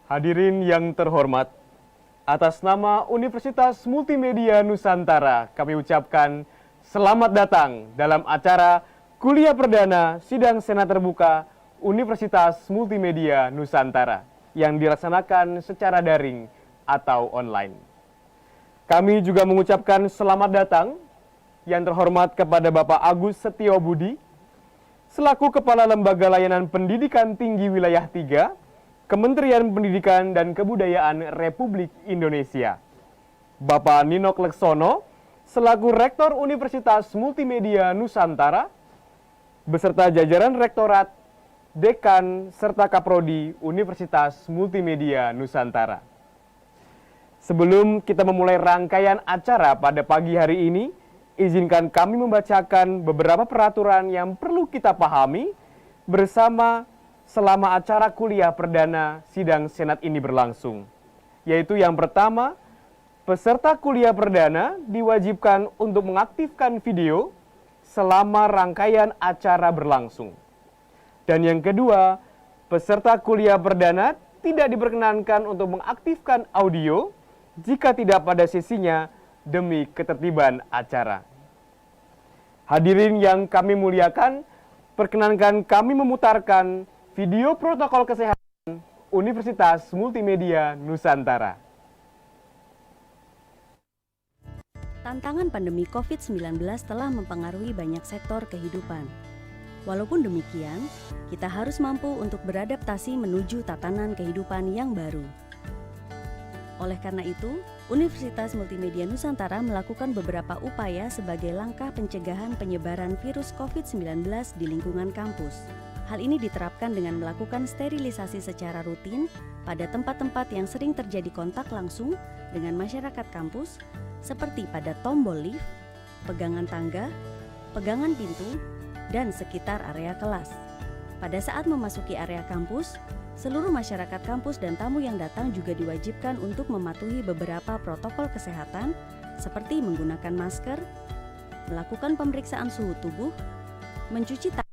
Hadirin yang terhormat, atas nama Universitas Multimedia Nusantara, kami ucapkan selamat datang dalam acara Kuliah Perdana Sidang Senat Terbuka Universitas Multimedia Nusantara yang dilaksanakan secara daring atau online. Kami juga mengucapkan selamat datang yang terhormat kepada Bapak Agus Setio Budi, selaku Kepala Lembaga Layanan Pendidikan Tinggi Wilayah 3, Kementerian Pendidikan dan Kebudayaan Republik Indonesia. Bapak Ninok Leksono, selaku Rektor Universitas Multimedia Nusantara, beserta jajaran Rektorat, Dekan, serta Kaprodi Universitas Multimedia Nusantara. Sebelum kita memulai rangkaian acara pada pagi hari ini, izinkan kami membacakan beberapa peraturan yang perlu kita pahami bersama selama acara kuliah perdana sidang senat ini berlangsung. Yaitu yang pertama, peserta kuliah perdana diwajibkan untuk mengaktifkan video selama rangkaian acara berlangsung. Dan yang kedua, peserta kuliah perdana tidak diperkenankan untuk mengaktifkan audio jika tidak pada sesinya demi ketertiban acara. Hadirin yang kami muliakan, perkenankan kami memutarkan video protokol kesehatan Universitas Multimedia Nusantara. Tantangan pandemi COVID-19 telah mempengaruhi banyak sektor kehidupan. Walaupun demikian, kita harus mampu untuk beradaptasi menuju tatanan kehidupan yang baru. Oleh karena itu, Universitas Multimedia Nusantara melakukan beberapa upaya sebagai langkah pencegahan penyebaran virus COVID-19 di lingkungan kampus. Hal ini diterapkan dengan melakukan sterilisasi secara rutin pada tempat-tempat yang sering terjadi kontak langsung dengan masyarakat kampus, seperti pada tombol lift, pegangan tangga, pegangan pintu, dan sekitar area kelas. Pada saat memasuki area kampus, seluruh masyarakat kampus dan tamu yang datang juga diwajibkan untuk mematuhi beberapa protokol kesehatan, seperti menggunakan masker, melakukan pemeriksaan suhu tubuh, mencuci tangan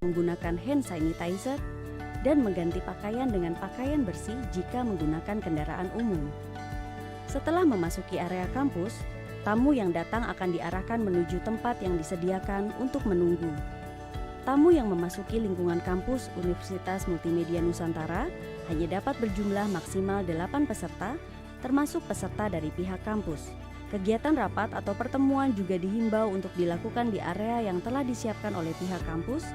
menggunakan hand sanitizer, dan mengganti pakaian dengan pakaian bersih jika menggunakan kendaraan umum. Setelah memasuki area kampus, tamu yang datang akan diarahkan menuju tempat yang disediakan untuk menunggu. Tamu yang memasuki lingkungan kampus Universitas Multimedia Nusantara hanya dapat berjumlah maksimal 8 peserta, termasuk peserta dari pihak kampus. Kegiatan rapat atau pertemuan juga dihimbau untuk dilakukan di area yang telah disiapkan oleh pihak kampus,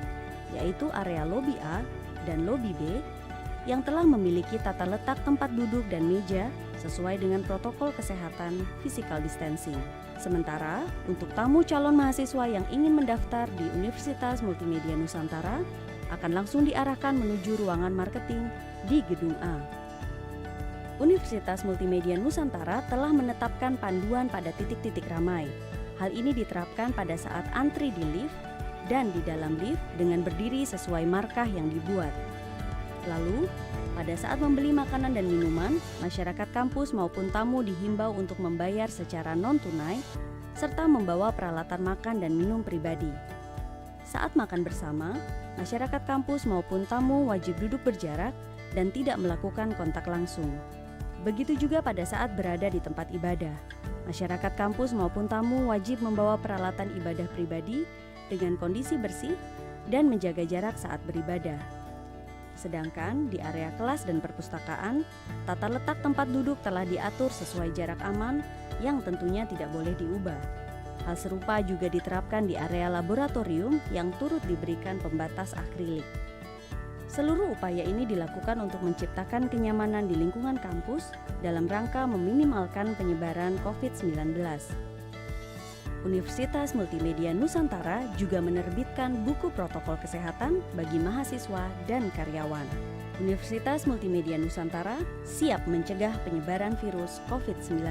yaitu area lobi A dan lobi B yang telah memiliki tata letak tempat duduk dan meja sesuai dengan protokol kesehatan physical distancing. Sementara untuk tamu calon mahasiswa yang ingin mendaftar di Universitas Multimedia Nusantara akan langsung diarahkan menuju ruangan marketing di Gedung A. Universitas Multimedia Nusantara telah menetapkan panduan pada titik-titik ramai. Hal ini diterapkan pada saat antri di lift dan di dalam lift dengan berdiri sesuai markah yang dibuat. Lalu, pada saat membeli makanan dan minuman, masyarakat kampus maupun tamu dihimbau untuk membayar secara non-tunai serta membawa peralatan makan dan minum pribadi. Saat makan bersama, masyarakat kampus maupun tamu wajib duduk berjarak dan tidak melakukan kontak langsung. Begitu juga pada saat berada di tempat ibadah. Masyarakat kampus maupun tamu wajib membawa peralatan ibadah pribadi dengan kondisi bersih dan menjaga jarak saat beribadah. Sedangkan di area kelas dan perpustakaan, tata letak tempat duduk telah diatur sesuai jarak aman yang tentunya tidak boleh diubah. Hal serupa juga diterapkan di area laboratorium yang turut diberikan pembatas akrilik. Seluruh upaya ini dilakukan untuk menciptakan kenyamanan di lingkungan kampus dalam rangka meminimalkan penyebaran COVID-19. Universitas Multimedia Nusantara juga menerbitkan buku protokol kesehatan bagi mahasiswa dan karyawan. Universitas Multimedia Nusantara siap mencegah penyebaran virus COVID-19.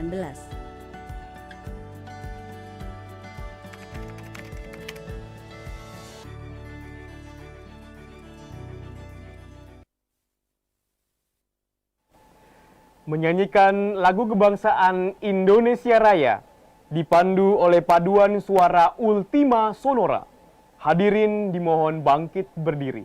Menyanyikan lagu kebangsaan Indonesia Raya dipandu oleh paduan suara Ultima Sonora. Hadirin dimohon bangkit berdiri.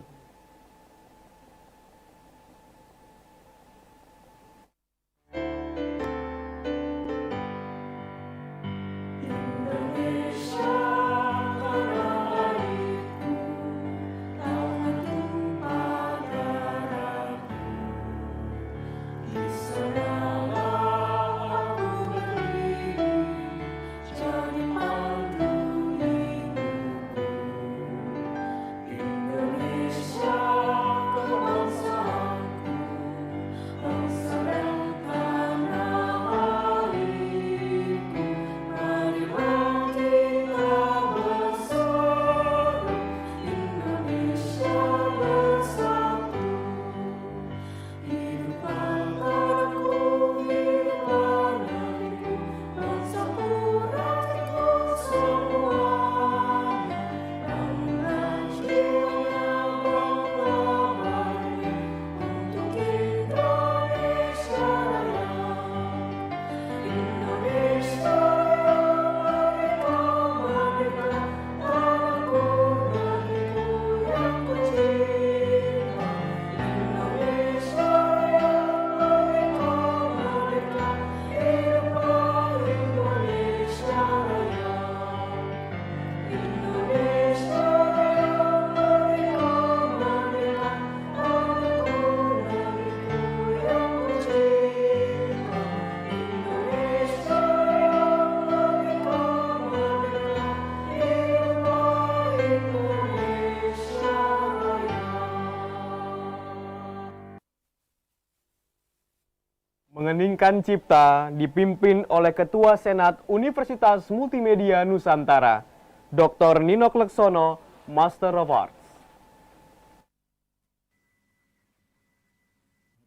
Mengheningkan Cipta dipimpin oleh Ketua Senat Universitas Multimedia Nusantara, Dr. Nino Kleksono, Master of Arts.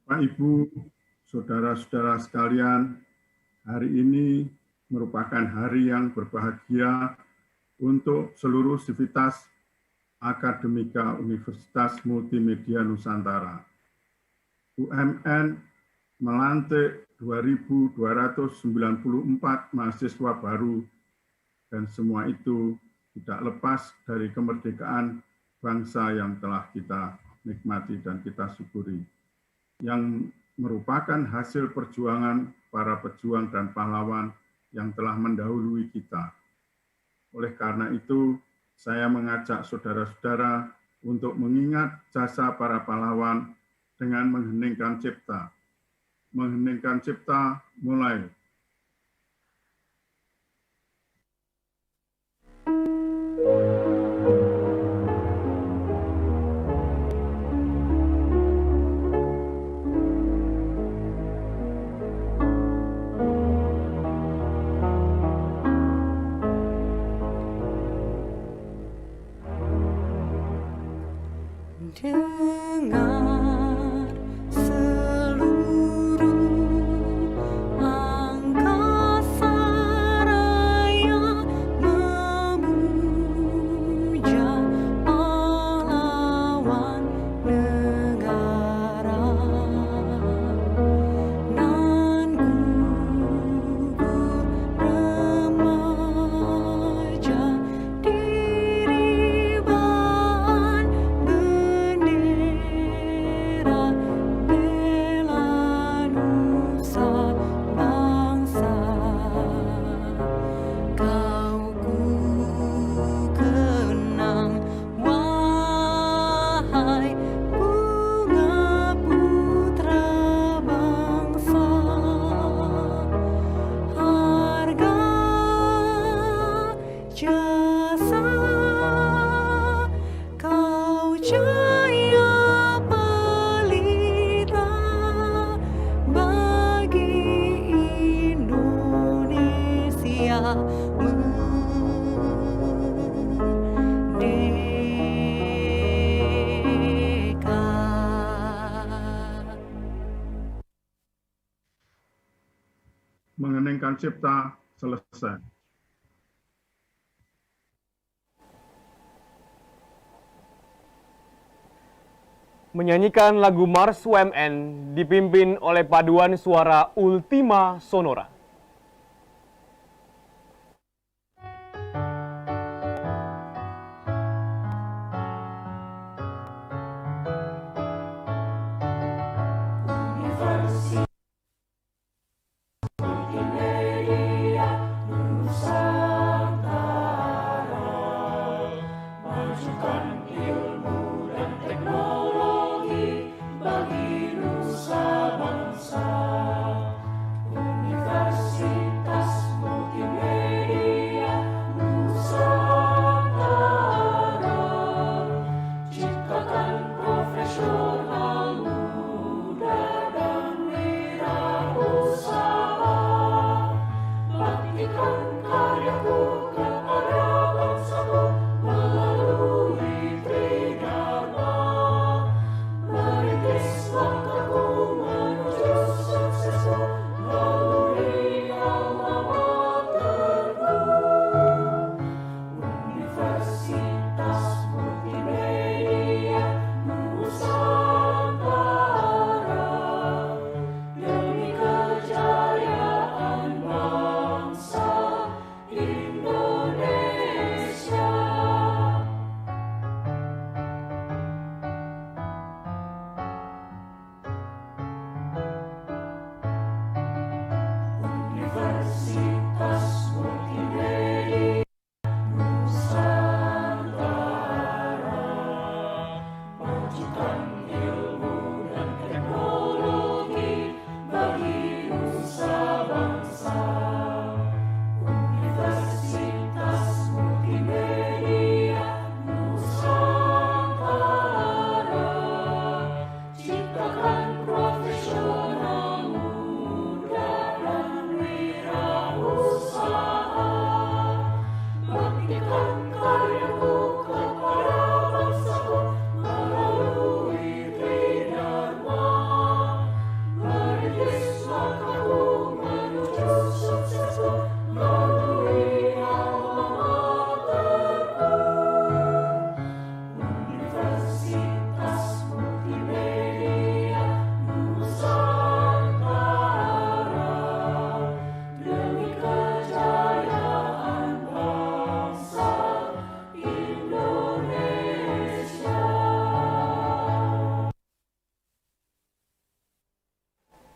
Bapak, Ibu, saudara-saudara sekalian, hari ini merupakan hari yang berbahagia untuk seluruh sivitas akademika Universitas Multimedia Nusantara. UMN melantik 2.294 mahasiswa baru, dan semua itu tidak lepas dari kemerdekaan bangsa yang telah kita nikmati dan kita syukuri, yang merupakan hasil perjuangan para pejuang dan pahlawan yang telah mendahului kita. Oleh karena itu, saya mengajak saudara-saudara untuk mengingat jasa para pahlawan dengan mengheningkan cipta. Mengheningkan cipta mulai. Dengar seluruh angkasa raya memuja pahlawan negara, nan gugur remaja diribaan bendera bela nusa bangsa. Kau ku kenang, wahai bunga putra bangsa. Harga jasa kau jaya pelita bagi Indonesia merdeka. Mengheningkan cipta selesai. Menyanyikan lagu Mars UMN dipimpin oleh paduan suara Ultima Sonora. Bagi nusa bangsa, Universitas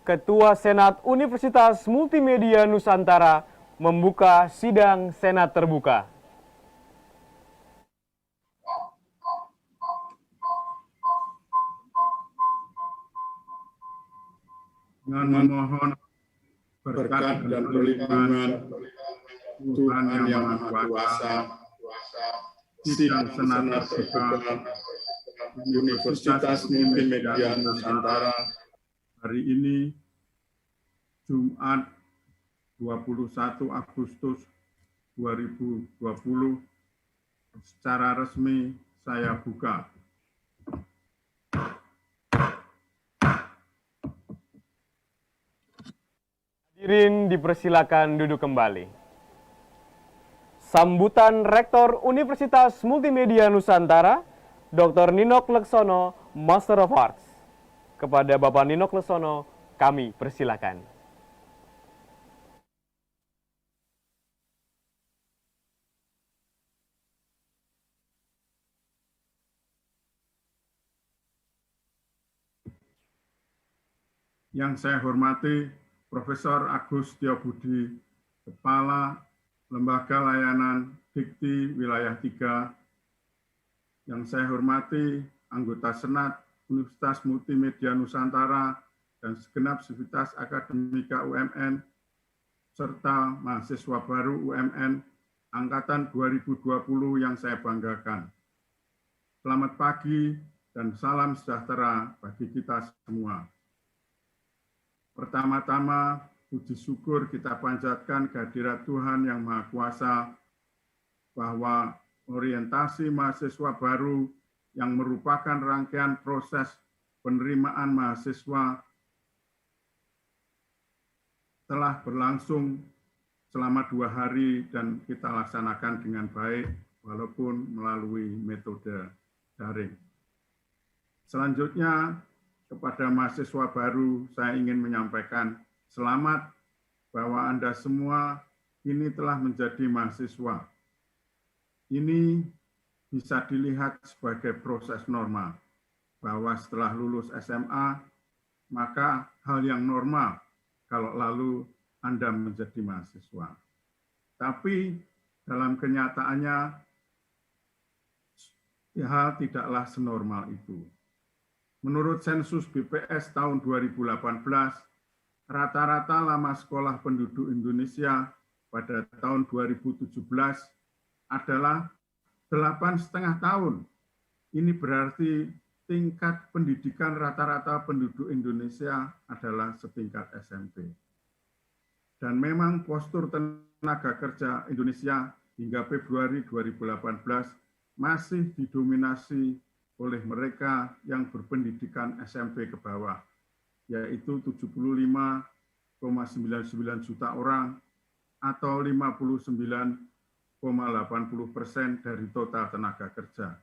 Ketua Senat Universitas Multimedia Nusantara membuka sidang Senat terbuka. Dengan memohon berkat dan perlindungan Tuhan Yang Maha Kuasa, sidang Senat terbuka Universitas Multimedia Nusantara hari ini, Jumat 21 Agustus 2020, secara resmi saya buka. Hadirin dipersilakan duduk kembali. Sambutan Rektor Universitas Multimedia Nusantara, Dr. Ninok Leksono, Master of Arts. Kepada Bapak Ninok Leksono, kami persilakan. Yang saya hormati Profesor Agus Setiobudi, Kepala Lembaga Layanan Dikti Wilayah 3. Yang saya hormati anggota Senat Universitas Multimedia Nusantara dan segenap sivitas akademika UMN, serta mahasiswa baru UMN Angkatan 2020 yang saya banggakan. Selamat pagi dan salam sejahtera bagi kita semua. Pertama-tama, puji syukur kita panjatkan kehadirat Tuhan Yang Maha Kuasa bahwa orientasi mahasiswa baru yang merupakan rangkaian proses penerimaan mahasiswa telah berlangsung selama 2 hari dan kita laksanakan dengan baik walaupun melalui metode daring. Selanjutnya, kepada mahasiswa baru saya ingin menyampaikan selamat bahwa Anda semua ini telah menjadi mahasiswa. Ini bisa dilihat sebagai proses normal, bahwa setelah lulus SMA, maka hal yang normal kalau lalu Anda menjadi mahasiswa. Tapi dalam kenyataannya, hal tidaklah senormal itu. Menurut sensus BPS tahun 2018, rata-rata lama sekolah penduduk Indonesia pada tahun 2017 adalah 8,5 tahun. Ini berarti tingkat pendidikan rata-rata penduduk Indonesia adalah setingkat SMP. Dan memang postur tenaga kerja Indonesia hingga Februari 2018 masih didominasi oleh mereka yang berpendidikan SMP ke bawah, yaitu 75,99 juta orang atau 59,80% dari total tenaga kerja.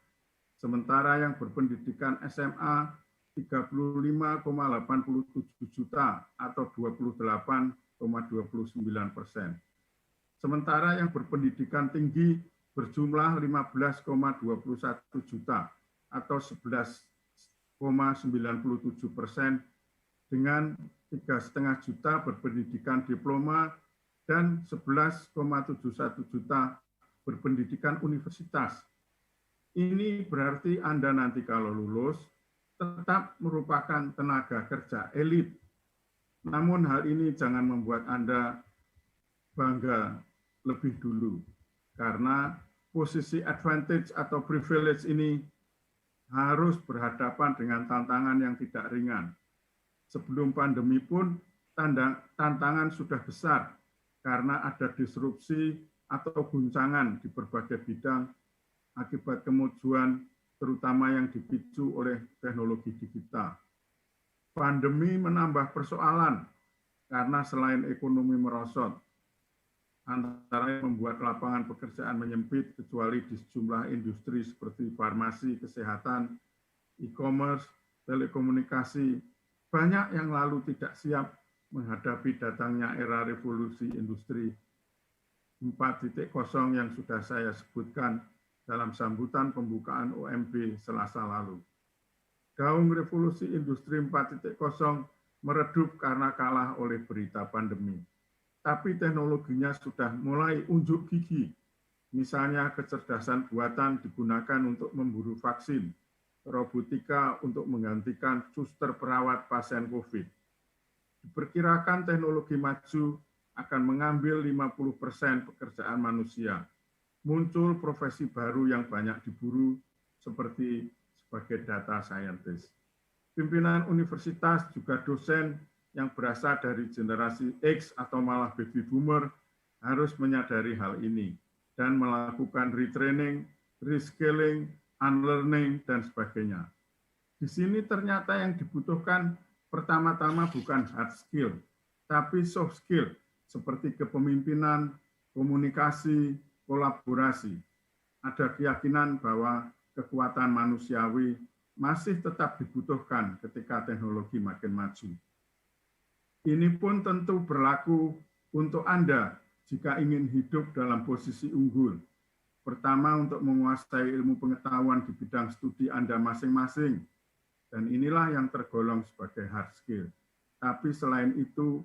Sementara yang berpendidikan SMA 35,87 juta atau 28,29%. Sementara yang berpendidikan tinggi berjumlah 15,21 juta atau 11,97% dengan 3,5 juta berpendidikan diploma dan 11,71 juta berpendidikan universitas. Ini berarti Anda nanti kalau lulus tetap merupakan tenaga kerja elit. Namun hal ini jangan membuat Anda bangga lebih dulu, karena posisi advantage atau privilege ini harus berhadapan dengan tantangan yang tidak ringan. Sebelum pandemi pun tantangan sudah besar karena ada disrupsi atau guncangan di berbagai bidang akibat kemajuan terutama yang dipicu oleh teknologi digital. Pandemi menambah persoalan karena selain ekonomi merosot, antara lain membuat lapangan pekerjaan menyempit kecuali di sejumlah industri seperti farmasi, kesehatan, e-commerce, telekomunikasi. Banyak yang lalu tidak siap menghadapi datangnya era revolusi industri 4.0 yang sudah saya sebutkan dalam sambutan pembukaan OMB Selasa lalu. Gaung revolusi industri 4.0 meredup karena kalah oleh berita pandemi. Tapi teknologinya sudah mulai unjuk gigi. Misalnya kecerdasan buatan digunakan untuk memburu vaksin, robotika untuk menggantikan suster perawat pasien COVID. Diperkirakan teknologi maju akan mengambil 50% pekerjaan manusia. Muncul profesi baru yang banyak diburu seperti sebagai data scientist. Pimpinan universitas juga dosen yang berasal dari generasi X atau malah baby boomer harus menyadari hal ini dan melakukan retraining, reskilling, unlearning, dan sebagainya. Di sini ternyata yang dibutuhkan pertama-tama bukan hard skill, tapi soft skill seperti kepemimpinan, komunikasi, kolaborasi. Ada keyakinan bahwa kekuatan manusiawi masih tetap dibutuhkan ketika teknologi makin maju. Ini pun tentu berlaku untuk Anda jika ingin hidup dalam posisi unggul. Pertama, untuk menguasai ilmu pengetahuan di bidang studi Anda masing-masing. Dan inilah yang tergolong sebagai hard skill. Tapi selain itu,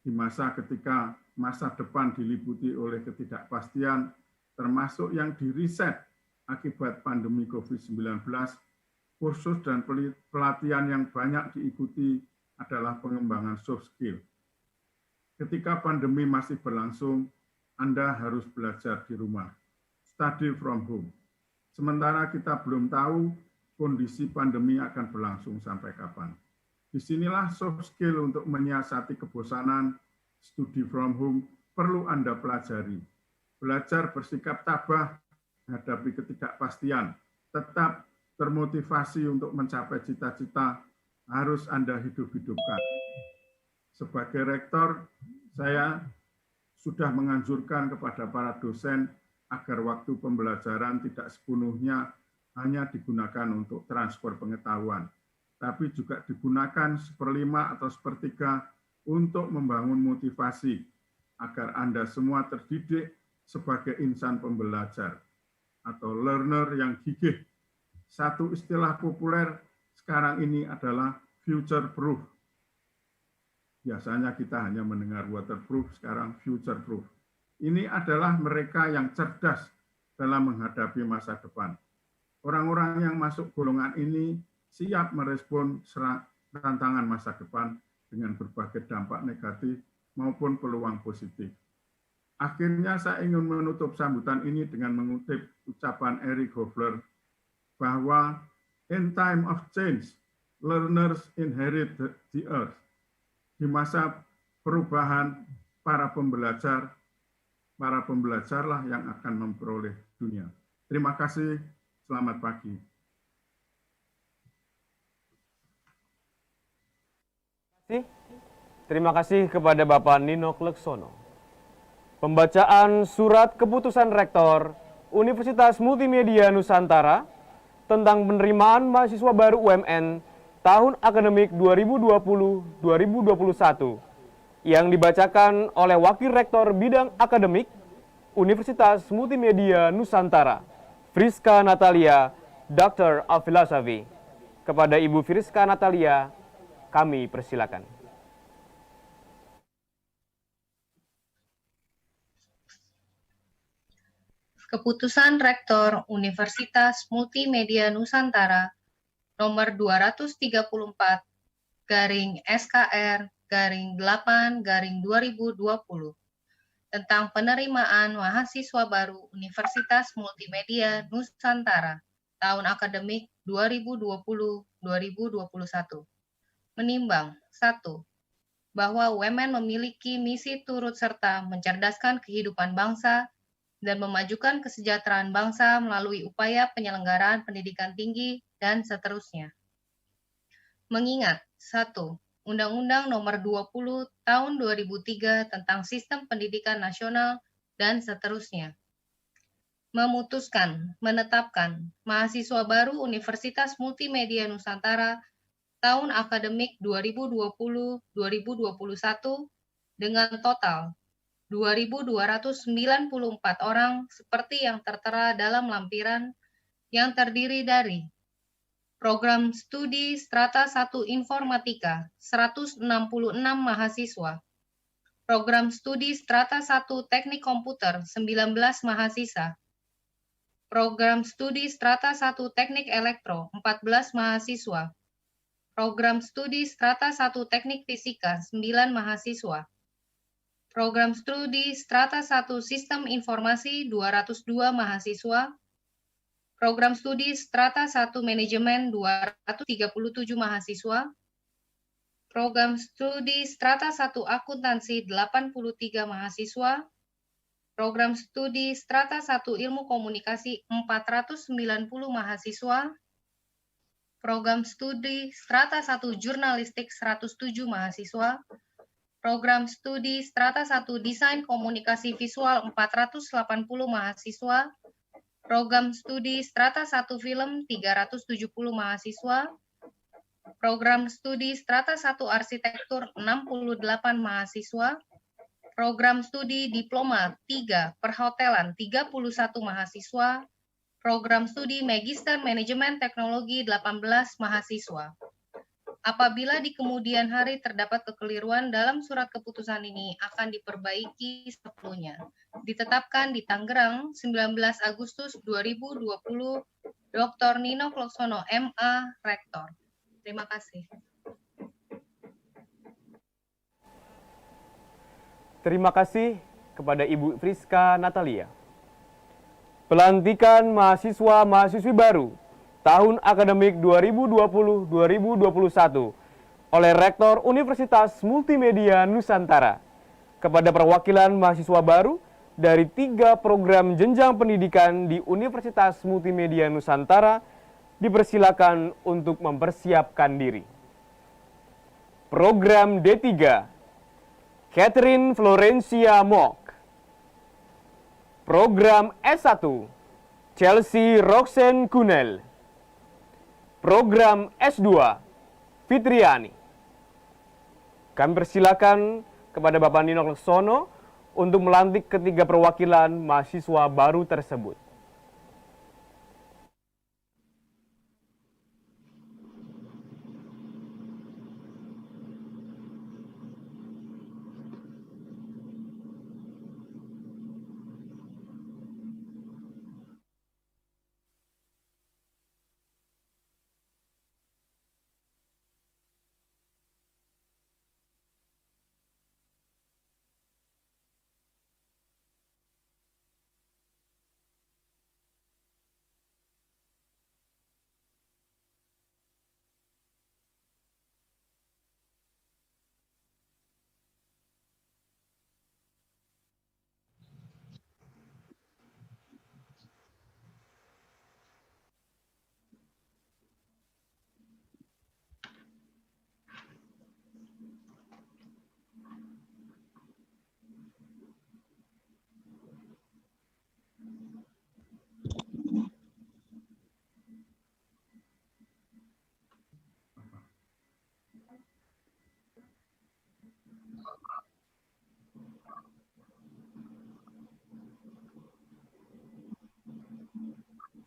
di masa ketika masa depan diliputi oleh ketidakpastian, termasuk yang diriset akibat pandemi COVID-19, kursus dan pelatihan yang banyak diikuti adalah pengembangan soft skill. Ketika pandemi masih berlangsung, Anda harus belajar di rumah, study from home. Sementara kita belum tahu kondisi pandemi akan berlangsung sampai kapan. Disinilah soft skill untuk menyiasati kebosanan, studi from home perlu Anda pelajari. Belajar bersikap tabah menghadapi ketidakpastian, tetap termotivasi untuk mencapai cita-cita harus Anda hidup-hidupkan. Sebagai rektor, saya sudah menganjurkan kepada para dosen agar waktu pembelajaran tidak sepenuhnya hanya digunakan untuk transfer pengetahuan, tapi juga digunakan 1/5 atau 1/3 untuk membangun motivasi agar Anda semua terdidik sebagai insan pembelajar atau learner yang gigih. Satu istilah populer sekarang ini adalah future proof. Biasanya kita hanya mendengar waterproof, sekarang future proof. Ini adalah mereka yang cerdas dalam menghadapi masa depan. Orang-orang yang masuk golongan ini siap merespon tantangan masa depan dengan berbagai dampak negatif maupun peluang positif. Akhirnya saya ingin menutup sambutan ini dengan mengutip ucapan Eric Hofler bahwa in time of change, learners inherit the earth. Di masa perubahan, para pembelajarlah yang akan memperoleh dunia. Terima kasih, selamat pagi. Terima kasih kepada Bapak Nino Kleksono. Pembacaan surat keputusan Rektor Universitas Multimedia Nusantara tentang penerimaan mahasiswa baru UMN tahun akademik 2020-2021 yang dibacakan oleh Wakil Rektor Bidang Akademik Universitas Multimedia Nusantara, Friska Natalia, Doctor of Philosophy. Kepada Ibu Friska Natalia, kami persilakan. Keputusan Rektor Universitas Multimedia Nusantara nomor 234/SKR/8/2020 tentang penerimaan mahasiswa baru Universitas Multimedia Nusantara tahun akademik 2020-2021. Menimbang 1. Bahwa UMN memiliki misi turut serta mencerdaskan kehidupan bangsa dan memajukan kesejahteraan bangsa melalui upaya penyelenggaraan pendidikan tinggi dan seterusnya. Mengingat 1. Undang-Undang Nomor 20 Tahun 2003 tentang Sistem Pendidikan Nasional dan seterusnya. Memutuskan, menetapkan mahasiswa baru Universitas Multimedia Nusantara tahun akademik 2020-2021 dengan total 2.294 orang seperti yang tertera dalam lampiran yang terdiri dari Program Studi Strata 1 Informatika, 166 mahasiswa. Program Studi Strata 1 Teknik Komputer, 19 mahasiswa. Program Studi Strata 1 Teknik Elektro, 14 mahasiswa. Program Studi Strata 1 Teknik Fisika, 9 mahasiswa. Program Studi Strata 1 Sistem Informasi, 202 mahasiswa. Program Studi Strata 1 Manajemen, 237 mahasiswa. Program Studi Strata 1 Akuntansi, 83 mahasiswa. Program Studi Strata 1 Ilmu Komunikasi, 490 mahasiswa. Program Studi Strata 1 Jurnalistik, 107 mahasiswa. Program Studi Strata 1 Desain Komunikasi Visual, 480 mahasiswa. Program Studi Strata 1 Film, 370 mahasiswa. Program Studi Strata 1 Arsitektur, 68 mahasiswa. Program Studi Diploma 3 Perhotelan, 31 mahasiswa. Program Studi Magister Manajemen Teknologi, 18 mahasiswa. Apabila di kemudian hari terdapat kekeliruan dalam surat keputusan ini, akan diperbaiki sepenuhnya. Ditetapkan di Tangerang, 19 Agustus 2020, Dr. Nino Kloksono, MA, Rektor. Terima kasih. Terima kasih kepada Ibu Friska Natalia. Pelantikan mahasiswa-mahasiswi baru tahun akademik 2020-2021 oleh Rektor Universitas Multimedia Nusantara kepada perwakilan mahasiswa baru dari 3 program jenjang pendidikan di Universitas Multimedia Nusantara dipersilakan untuk mempersiapkan diri. Program D3, Catherine Florencia Mok. Program S1, Chelsea Roxanne Kunel. Program S2, Fitriani. Kami persilakan kepada Bapak Nino Kloksono untuk melantik ketiga perwakilan mahasiswa baru tersebut.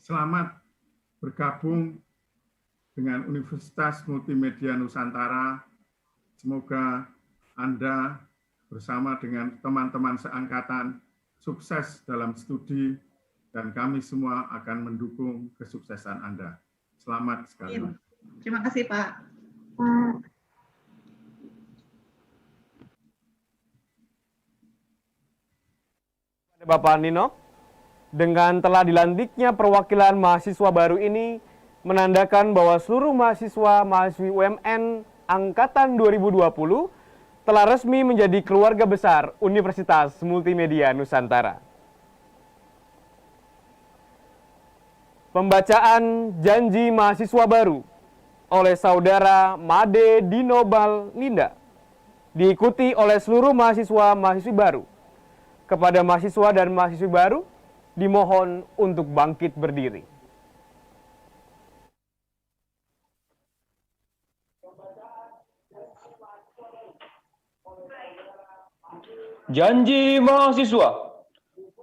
Selamat bergabung dengan Universitas Multimedia Nusantara. Semoga Anda bersama dengan teman-teman seangkatan sukses dalam studi dan kami semua akan mendukung kesuksesan Anda. Selamat sekali lagi. Terima kasih, Pak. Bapak Nino, dengan telah dilantiknya perwakilan mahasiswa baru ini menandakan bahwa seluruh mahasiswa-mahasiswi UMN Angkatan 2020 telah resmi menjadi keluarga besar Universitas Multimedia Nusantara. Pembacaan janji mahasiswa baru oleh Saudara Made Dinobal Linda diikuti oleh seluruh mahasiswa-mahasiswi baru. Kepada mahasiswa dan mahasiswi baru, dimohon untuk bangkit berdiri. Janji mahasiswa.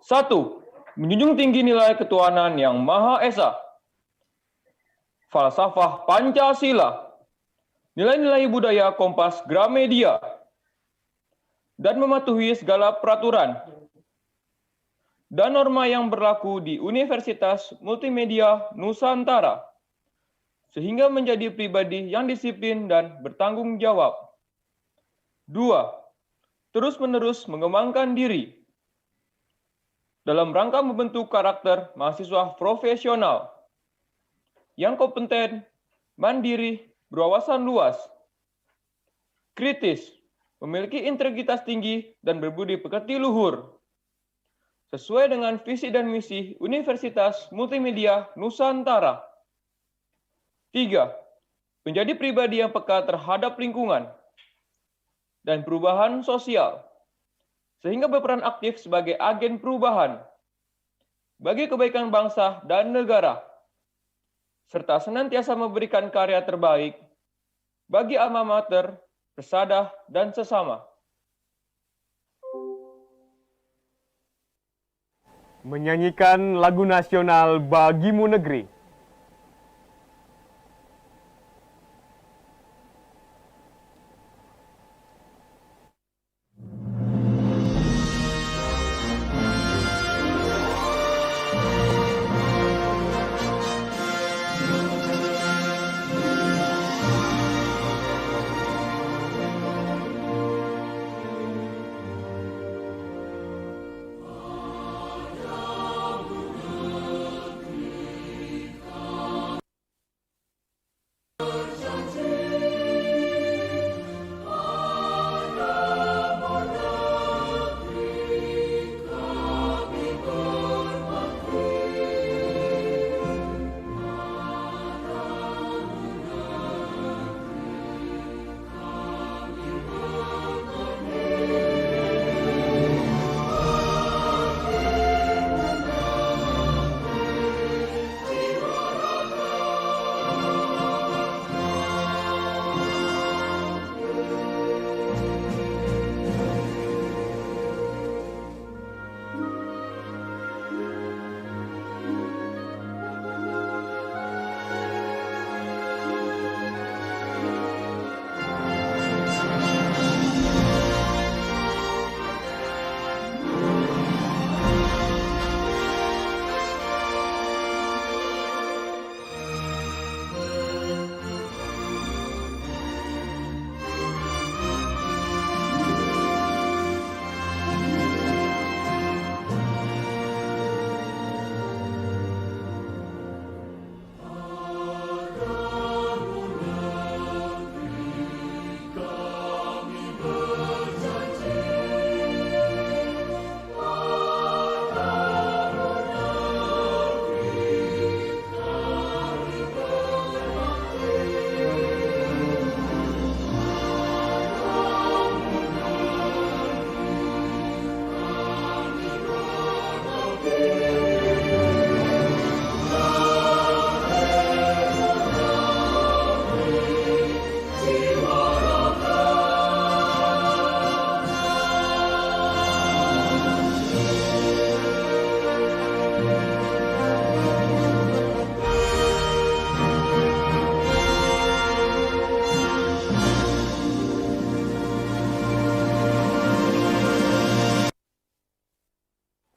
1. Menjunjung tinggi nilai ketuhanan yang Maha Esa. falsafah Pancasila, nilai-nilai budaya Kompas Gramedia, dan mematuhi segala peraturan dan norma yang berlaku di Universitas Multimedia Nusantara, sehingga menjadi pribadi yang disiplin dan bertanggung jawab. 2. Terus-menerus mengembangkan diri dalam rangka membentuk karakter mahasiswa profesional yang kompeten, mandiri, berwawasan luas, kritis, memiliki integritas tinggi, dan berbudi pekerti luhur, sesuai dengan visi dan misi Universitas Multimedia Nusantara. 3. Menjadi pribadi yang peka terhadap lingkungan dan perubahan sosial, sehingga berperan aktif sebagai agen perubahan bagi kebaikan bangsa dan negara, serta senantiasa memberikan karya terbaik bagi alma mater, persada, dan sesama. Menyanyikan lagu nasional Bagimu Negeri.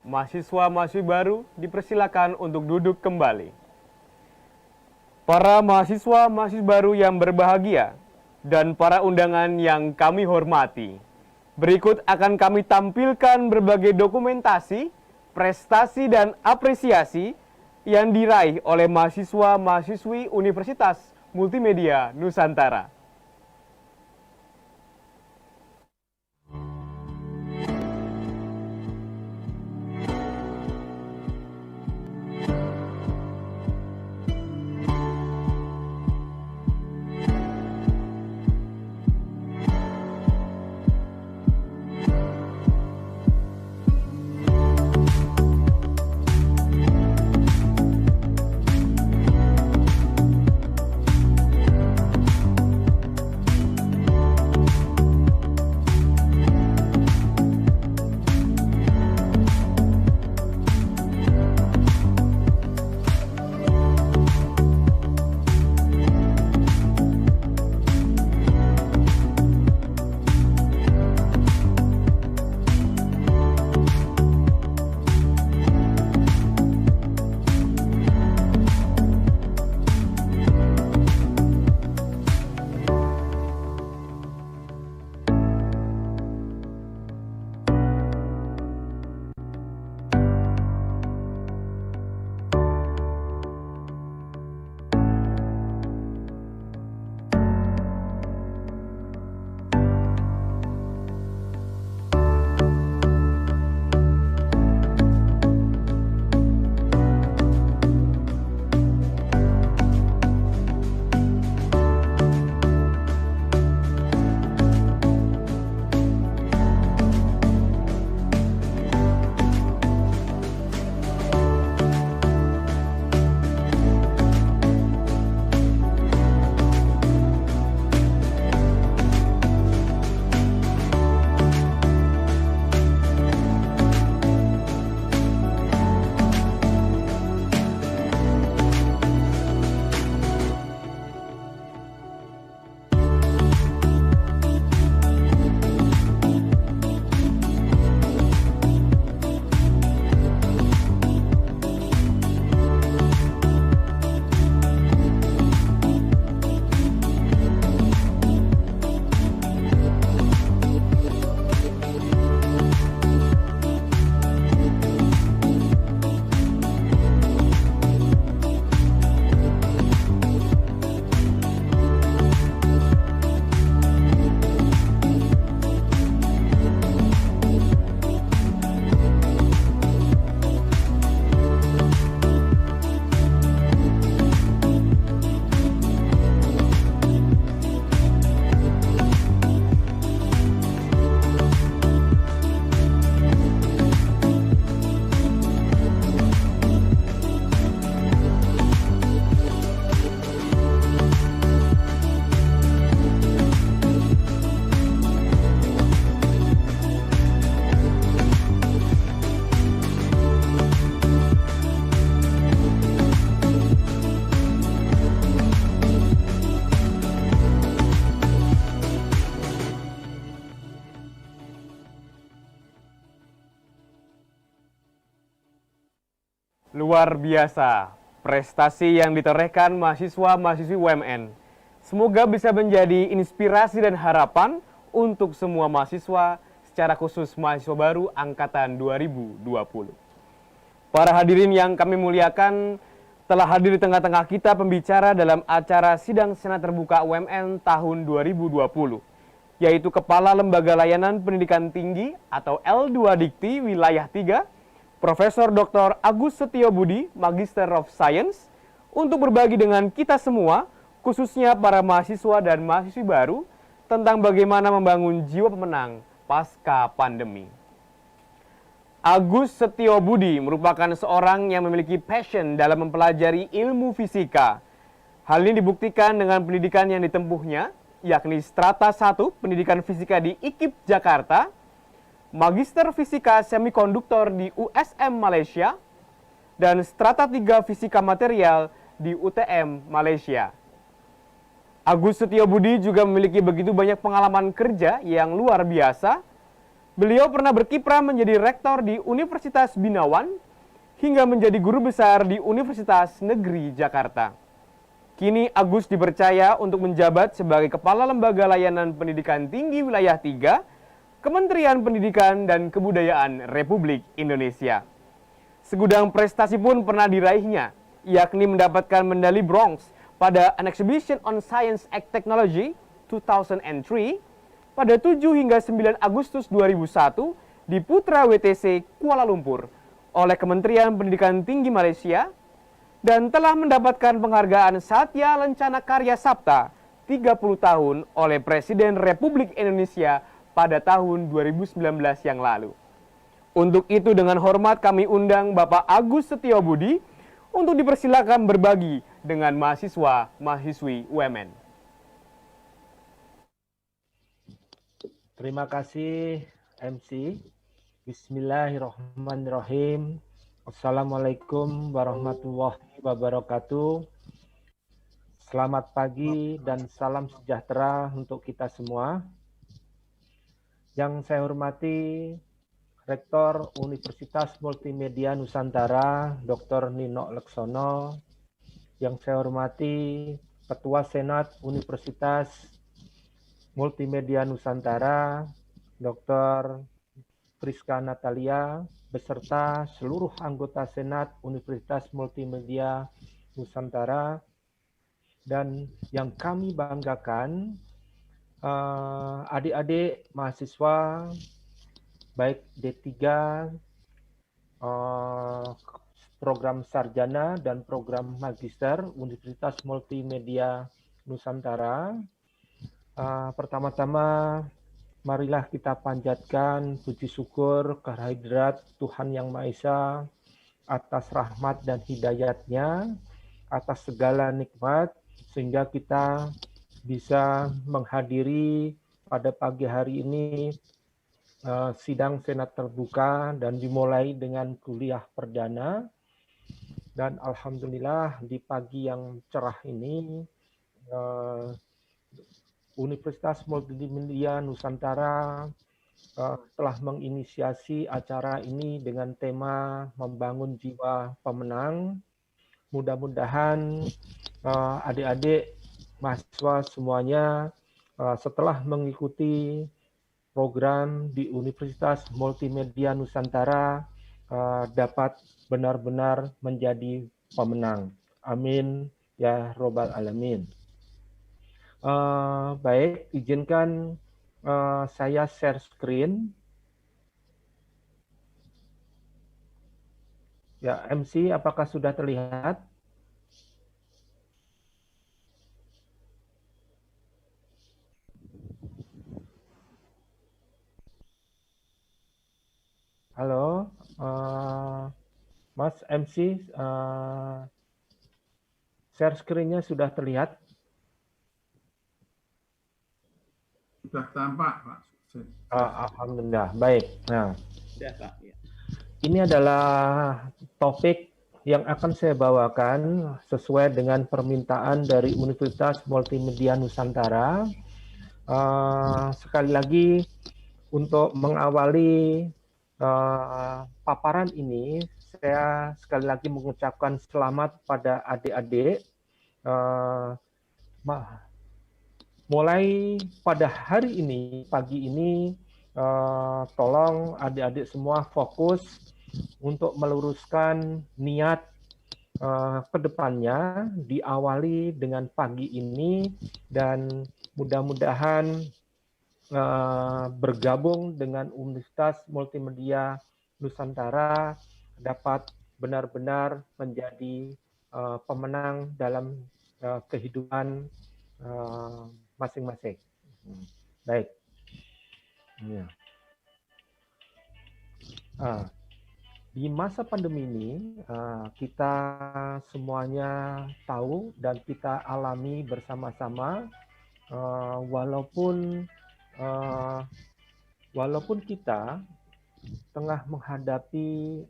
Mahasiswa-mahasiswi baru dipersilakan untuk duduk kembali. Para mahasiswa-mahasiswi baru yang berbahagia dan para undangan yang kami hormati, berikut akan kami tampilkan berbagai dokumentasi, prestasi, dan apresiasi yang diraih oleh mahasiswa-mahasiswi Universitas Multimedia Nusantara. Luar biasa prestasi yang ditorehkan mahasiswa-mahasiswi UMN. Semoga bisa menjadi inspirasi dan harapan untuk semua mahasiswa, secara khusus mahasiswa baru angkatan 2020. Para hadirin yang kami muliakan, telah hadir di tengah-tengah kita pembicara dalam acara Sidang Senat Terbuka UMN tahun 2020, yaitu Kepala Lembaga Layanan Pendidikan Tinggi atau L2 Dikti Wilayah 3, Profesor Dr. Agus Setiobudi, Magister of Science, untuk berbagi dengan kita semua, khususnya para mahasiswa dan mahasiswi baru, tentang bagaimana membangun jiwa pemenang pasca pandemi. Agus Setiobudi merupakan seorang yang memiliki passion dalam mempelajari ilmu fisika. Hal ini dibuktikan dengan pendidikan yang ditempuhnya, yakni Strata 1 Pendidikan Fisika di IKIP Jakarta, Magister Fisika Semikonduktor di USM Malaysia, dan Strata 3 Fisika Material di UTM Malaysia. Agus Setiobudi juga memiliki begitu banyak pengalaman kerja yang luar biasa. Beliau pernah berkiprah menjadi rektor di Universitas Binawan hingga menjadi guru besar di Universitas Negeri Jakarta. Kini Agus dipercaya untuk menjabat sebagai Kepala Lembaga Layanan Pendidikan Tinggi Wilayah 3, Kementerian Pendidikan dan Kebudayaan Republik Indonesia. Segudang prestasi pun pernah diraihnya, yakni mendapatkan medali bronze pada An Exhibition on Science and Technology 2003 pada 7 hingga 9 Agustus 2001 di Putra WTC Kuala Lumpur oleh Kementerian Pendidikan Tinggi Malaysia, dan telah mendapatkan penghargaan Satya Lencana Karya Sabta 30 tahun oleh Presiden Republik Indonesia pada tahun 2019 yang lalu. Untuk itu dengan hormat kami undang Bapak Agus Setiobudi untuk dipersilakan berbagi dengan mahasiswa-mahasiswi UMN. Terima kasih MC. Bismillahirrahmanirrahim. Assalamualaikum warahmatullahi wabarakatuh. Selamat pagi dan salam sejahtera untuk kita semua. Yang saya hormati Rektor Universitas Multimedia Nusantara, Dr. Nino Leksono. Yang saya hormati Ketua Senat Universitas Multimedia Nusantara, Dr. Friska Natalia, beserta seluruh anggota Senat Universitas Multimedia Nusantara. Dan yang kami banggakan, adik-adik mahasiswa, baik D3, program sarjana dan program magister Universitas Multimedia Nusantara. Pertama-tama, marilah kita panjatkan puji syukur kehadirat Tuhan Yang Maha Esa atas rahmat dan hidayatnya, atas segala nikmat, sehingga kita bisa menghadiri pada pagi hari ini sidang Senat terbuka dan dimulai dengan kuliah perdana. Dan alhamdulillah di pagi yang cerah ini Universitas Multimedia Nusantara telah menginisiasi acara ini dengan tema membangun jiwa pemenang. Mudah-mudahan adik-adik mahasiswa semuanya setelah mengikuti program di Universitas Multimedia Nusantara dapat benar-benar menjadi pemenang. Amin ya robbal alamin. Baik, izinkan saya share screen. Ya, MC, apakah sudah terlihat? Halo, Mas MC, share screen-nya sudah terlihat? Sudah tampak, Pak. Alhamdulillah, baik. Nah, ini adalah topik yang akan saya bawakan sesuai dengan permintaan dari Universitas Multimedia Nusantara. Sekali lagi, untuk mengawali paparan ini, saya sekali lagi mengucapkan selamat pada adik-adik. Mulai pada hari ini, pagi ini, tolong adik-adik semua fokus untuk meluruskan niat ke depannya, diawali dengan pagi ini, dan mudah-mudahan bergabung dengan Universitas Multimedia Nusantara dapat benar-benar menjadi pemenang dalam kehidupan masing-masing. Baik. Ya. Di masa pandemi ini, kita semuanya tahu dan kita alami bersama-sama, walaupun kita tengah menghadapi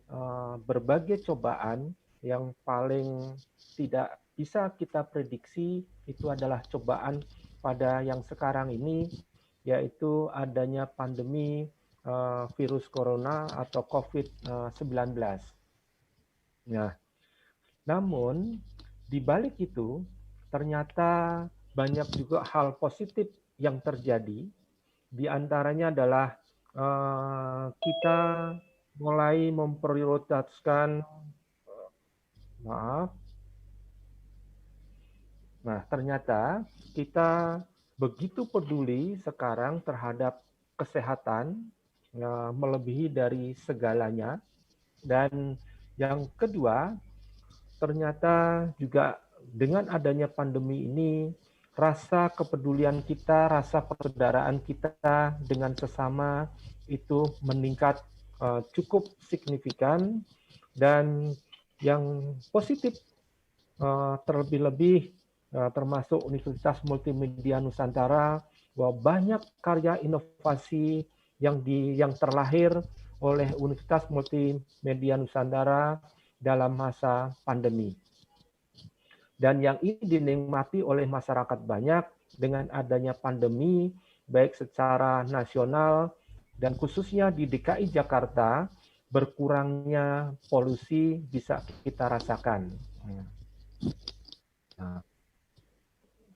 berbagai cobaan yang paling tidak bisa kita prediksi, itu adalah cobaan pada yang sekarang ini, yaitu adanya pandemi virus corona atau COVID-19. Nah, namun di balik itu ternyata banyak juga hal positif yang terjadi. Di antaranya adalah kita mulai memprioritaskan ternyata kita begitu peduli sekarang terhadap kesehatan, melebihi dari segalanya. Dan yang kedua, ternyata juga dengan adanya pandemi ini, rasa kepedulian kita, rasa persaudaraan kita dengan sesama itu meningkat cukup signifikan. Dan yang positif terlebih-lebih termasuk Universitas Multimedia Nusantara, bahwa banyak karya inovasi yang terlahir oleh Universitas Multimedia Nusantara dalam masa pandemi. Dan yang ini dinikmati oleh masyarakat banyak dengan adanya pandemi, baik secara nasional dan khususnya di DKI Jakarta, berkurangnya polusi bisa kita rasakan.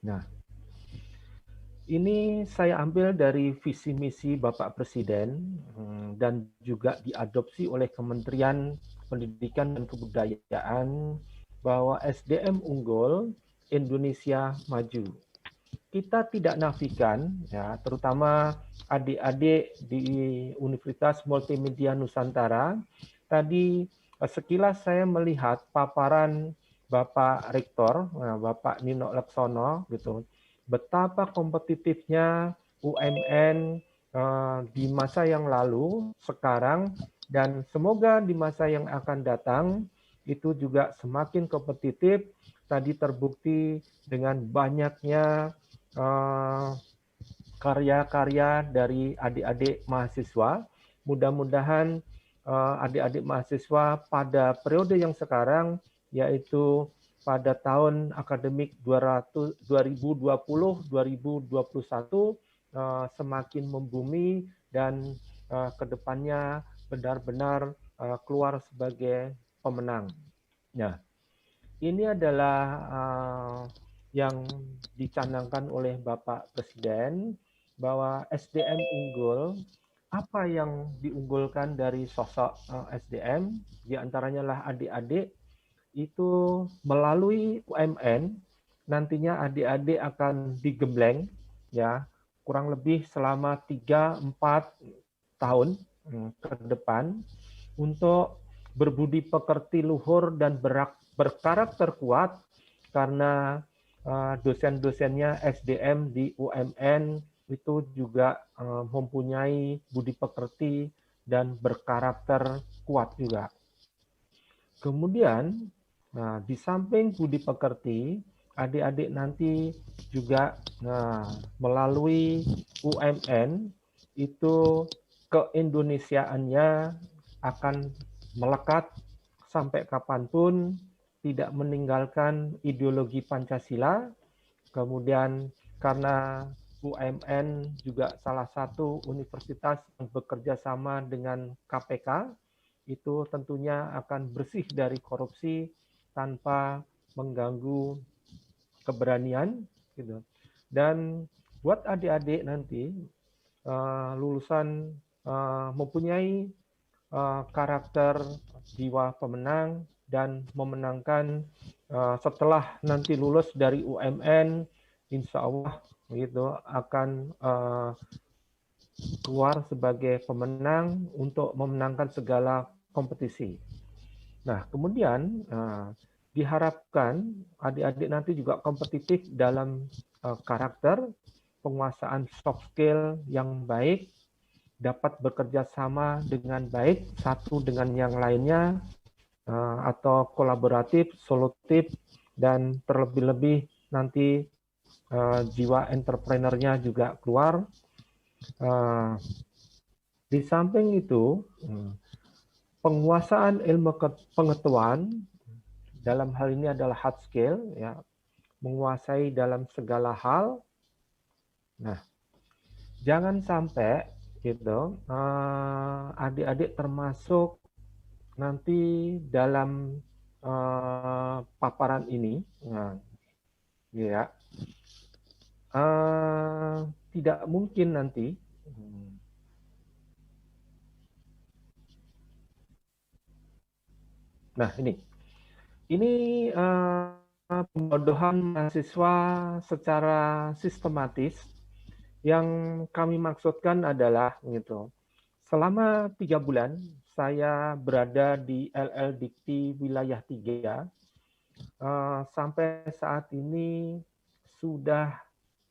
Nah, ini saya ambil dari visi misi Bapak Presiden dan juga diadopsi oleh Kementerian Pendidikan dan Kebudayaan, bahwa SDM unggul, Indonesia maju. Kita tidak nafikan, ya, terutama adik-adik di Universitas Multimedia Nusantara. Tadi sekilas saya melihat paparan Bapak Rektor, Bapak Nino Laksono, gitu, betapa kompetitifnya UMN di masa yang lalu, sekarang, dan semoga di masa yang akan datang itu juga semakin kompetitif. Tadi terbukti dengan banyaknya karya-karya dari adik-adik mahasiswa. Mudah-mudahan adik-adik mahasiswa pada periode yang sekarang, yaitu pada tahun akademik 2020-2021, semakin membumi dan kedepannya benar-benar keluar sebagai pemenang. Nah, ini adalah yang dicanangkan oleh Bapak Presiden, bahwa SDM unggul. Apa yang diunggulkan dari sosok SDM? Di antaranya lah adik-adik itu melalui UMN, nantinya adik-adik akan digembleng, ya, kurang lebih selama 3-4 tahun ke depan untuk berbudi pekerti luhur dan berkarakter kuat, karena dosen-dosennya SDM di UMN itu juga mempunyai budi pekerti dan berkarakter kuat juga. Kemudian, di samping budi pekerti, adik-adik nanti juga melalui UMN itu keindonesiaannya akan melekat sampai kapanpun, tidak meninggalkan ideologi Pancasila. Kemudian karena UMN juga salah satu universitas yang bekerja sama dengan KPK, itu tentunya akan bersih dari korupsi tanpa mengganggu keberanian gitu. Dan buat adik-adik nanti lulusan mempunyai karakter jiwa pemenang dan memenangkan setelah nanti lulus dari UMN, insya Allah gitu akan keluar sebagai pemenang untuk memenangkan segala kompetisi. Nah, kemudian diharapkan adik-adik nanti juga kompetitif dalam karakter, penguasaan soft skill yang baik, dapat bekerja sama dengan baik satu dengan yang lainnya, atau kolaboratif, solutif, dan terlebih-lebih nanti jiwa entrepreneurnya juga keluar. Di samping itu, penguasaan ilmu pengetahuan dalam hal ini adalah hard skill, ya, menguasai dalam segala hal. Nah, jangan sampai gitu adik-adik termasuk nanti dalam paparan ini, ya, tidak mungkin nanti nah ini pembodohan mahasiswa secara sistematis. Yang kami maksudkan adalah gitu, selama 3 bulan saya berada di LL Dikti wilayah 3, sampai saat ini sudah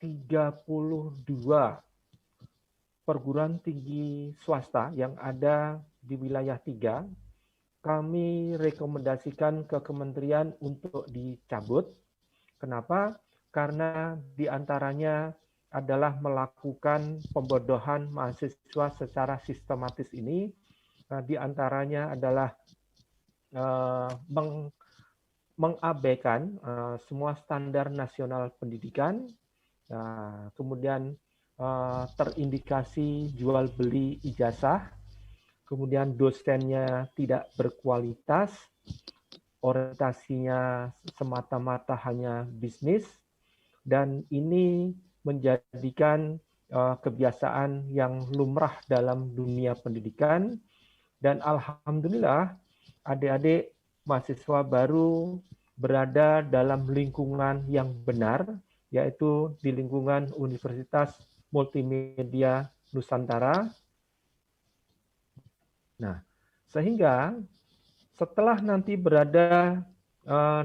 32 perguruan tinggi swasta yang ada di wilayah 3 kami rekomendasikan ke kementerian untuk dicabut. Kenapa? Karena diantaranya adalah melakukan pembodohan mahasiswa secara sistematis ini. Diantaranya adalah mengabaikan semua standar nasional pendidikan, kemudian terindikasi jual beli ijazah, kemudian dosennya tidak berkualitas, orientasinya semata-mata hanya bisnis, dan ini menjadikan kebiasaan yang lumrah dalam dunia pendidikan. Dan alhamdulillah adik-adik mahasiswa baru berada dalam lingkungan yang benar, yaitu di lingkungan Universitas Multimedia Nusantara. Nah, sehingga setelah nanti berada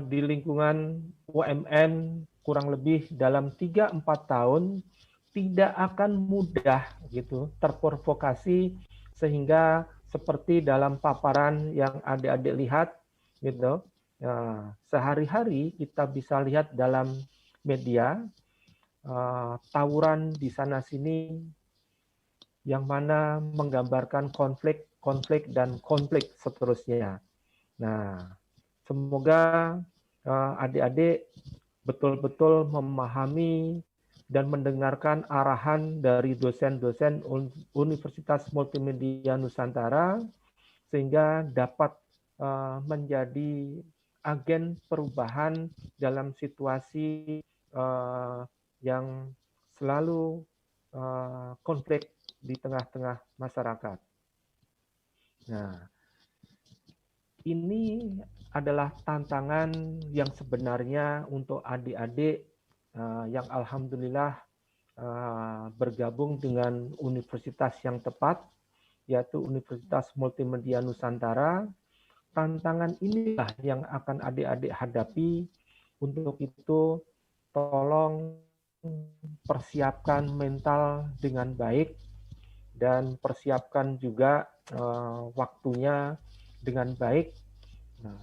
di lingkungan UMN kurang lebih dalam 3-4 tahun, tidak akan mudah gitu terprovokasi, sehingga seperti dalam paparan yang adik-adik lihat gitu, sehari-hari kita bisa lihat dalam media tawuran di sana sini yang mana menggambarkan konflik dan konflik seterusnya. Nah, semoga adik-adik betul-betul memahami dan mendengarkan arahan dari dosen-dosen Universitas Multimedia Nusantara, sehingga dapat menjadi agen perubahan dalam situasi yang selalu konflik di tengah-tengah masyarakat. Nah, ini adalah tantangan yang sebenarnya untuk adik-adik yang alhamdulillah bergabung dengan universitas yang tepat, yaitu Universitas Multimedia Nusantara. Tantangan inilah yang akan adik-adik hadapi. Untuk itu, tolong persiapkan mental dengan baik dan persiapkan juga waktunya dengan baik. Nah,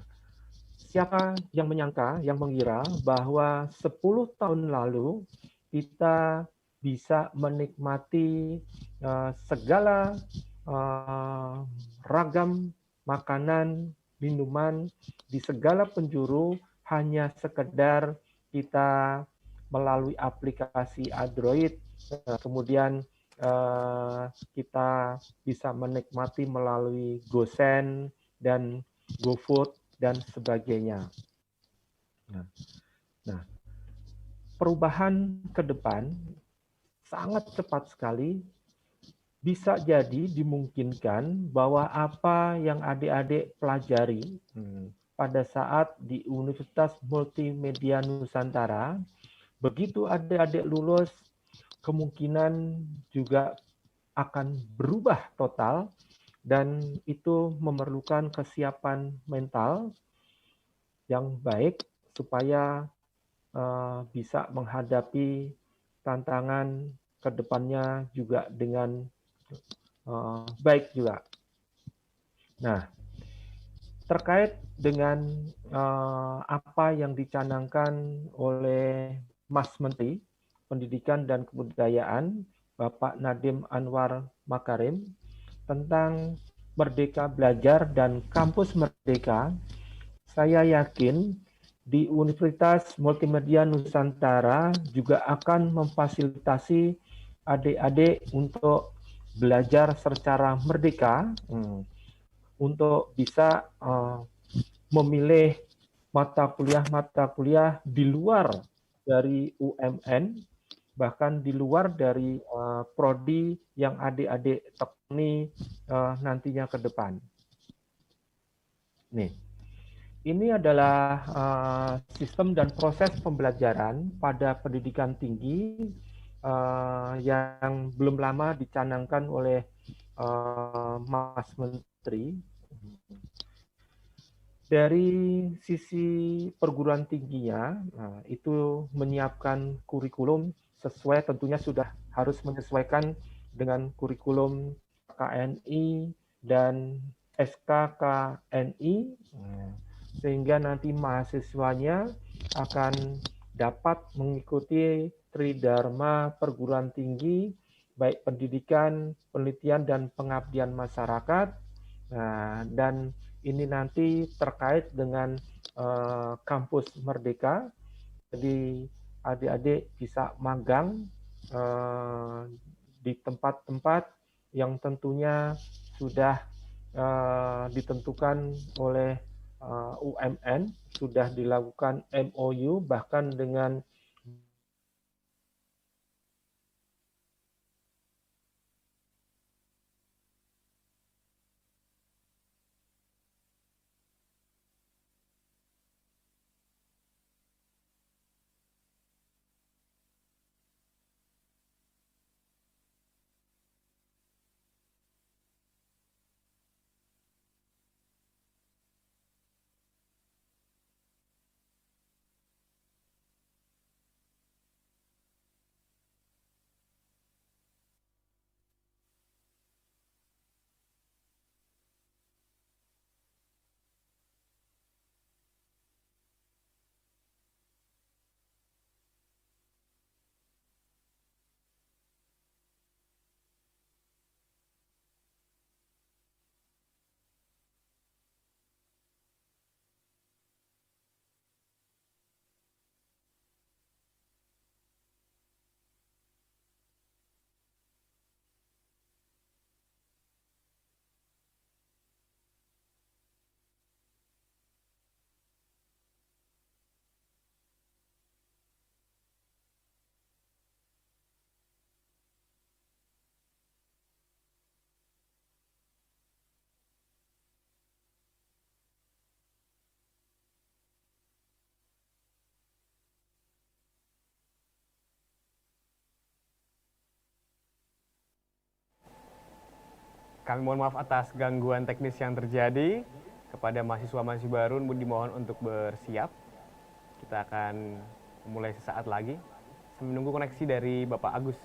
siapa yang menyangka, yang mengira bahwa 10 tahun lalu kita bisa menikmati segala ragam makanan, minuman di segala penjuru hanya sekedar kita melalui aplikasi Android, kemudian kita bisa menikmati melalui GoSend dan GoFood dan sebagainya. Nah, perubahan ke depan sangat cepat sekali. Bisa jadi dimungkinkan bahwa apa yang adik-adik pelajari pada saat di Universitas Multimedia Nusantara, begitu adik-adik lulus, kemungkinan juga akan berubah total, dan itu memerlukan kesiapan mental yang baik supaya bisa menghadapi tantangan ke depannya juga dengan baik juga. Nah, terkait dengan apa yang dicanangkan oleh Mas Menteri Pendidikan dan Kebudayaan, Bapak Nadiem Anwar Makarim, tentang Merdeka Belajar dan Kampus Merdeka, saya yakin di Universitas Multimedia Nusantara juga akan memfasilitasi adik-adik untuk belajar secara merdeka, untuk bisa memilih mata kuliah di luar dari UMN, bahkan di luar dari prodi yang adik-adik tekuni nantinya ke depan. Nih, ini adalah sistem dan proses pembelajaran pada pendidikan tinggi yang belum lama dicanangkan oleh Mas Menteri. Dari sisi perguruan tingginya, itu menyiapkan kurikulum sesuai, tentunya sudah harus menyesuaikan dengan kurikulum KNI dan SKKNI, sehingga nanti mahasiswanya akan dapat mengikuti Tridharma perguruan tinggi, baik pendidikan, penelitian, dan pengabdian masyarakat. Dan ini nanti terkait dengan kampus Merdeka, jadi adik-adik bisa magang di tempat-tempat yang tentunya sudah ditentukan oleh UMN, sudah dilakukan MOU, bahkan dengan Kami mohon maaf atas gangguan teknis yang terjadi. Kepada mahasiswa-mahasiswa baru dimohon untuk bersiap. Kita akan mulai sesaat lagi. Sambil menunggu koneksi dari Bapak Agus.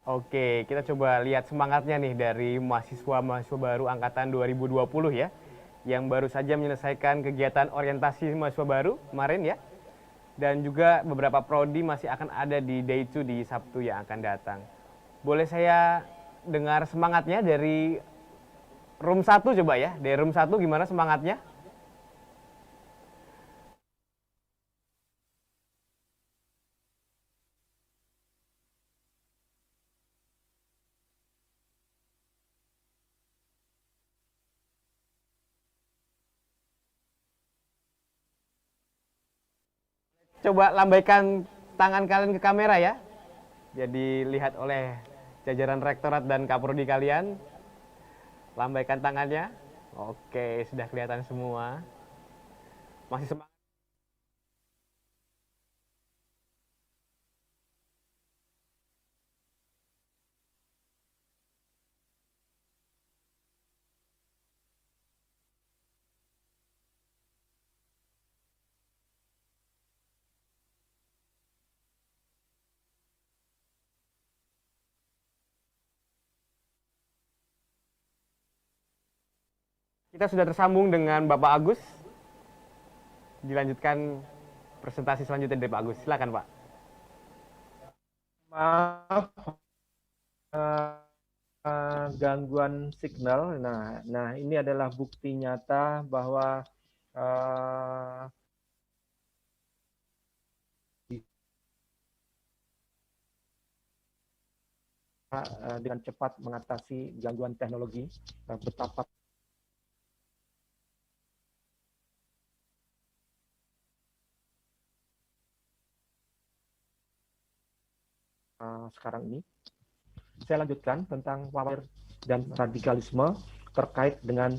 Oke, kita coba lihat semangatnya nih dari mahasiswa-mahasiswa baru angkatan 2020 ya. yang baru saja menyelesaikan kegiatan orientasi mahasiswa baru kemarin ya. Dan juga beberapa prodi masih akan ada di Day 2 di Sabtu yang akan datang. Boleh saya dengar semangatnya dari room 1 coba ya. Dari room 1 gimana semangatnya? Coba lambaikan tangan kalian ke kamera ya. Jadi lihat oleh jajaran rektorat dan kaprodi kalian. Lambaikan tangannya. Oke, sudah kelihatan semua. Masih semangat. Kita sudah tersambung dengan Bapak Agus. Dilanjutkan presentasi selanjutnya dari Pak Agus. Silakan Pak. Maaf, gangguan signal. Nah, ini adalah bukti nyata bahwa dengan cepat mengatasi gangguan teknologi, betapa sekarang ini. Saya lanjutkan tentang wawasan dan radikalisme terkait dengan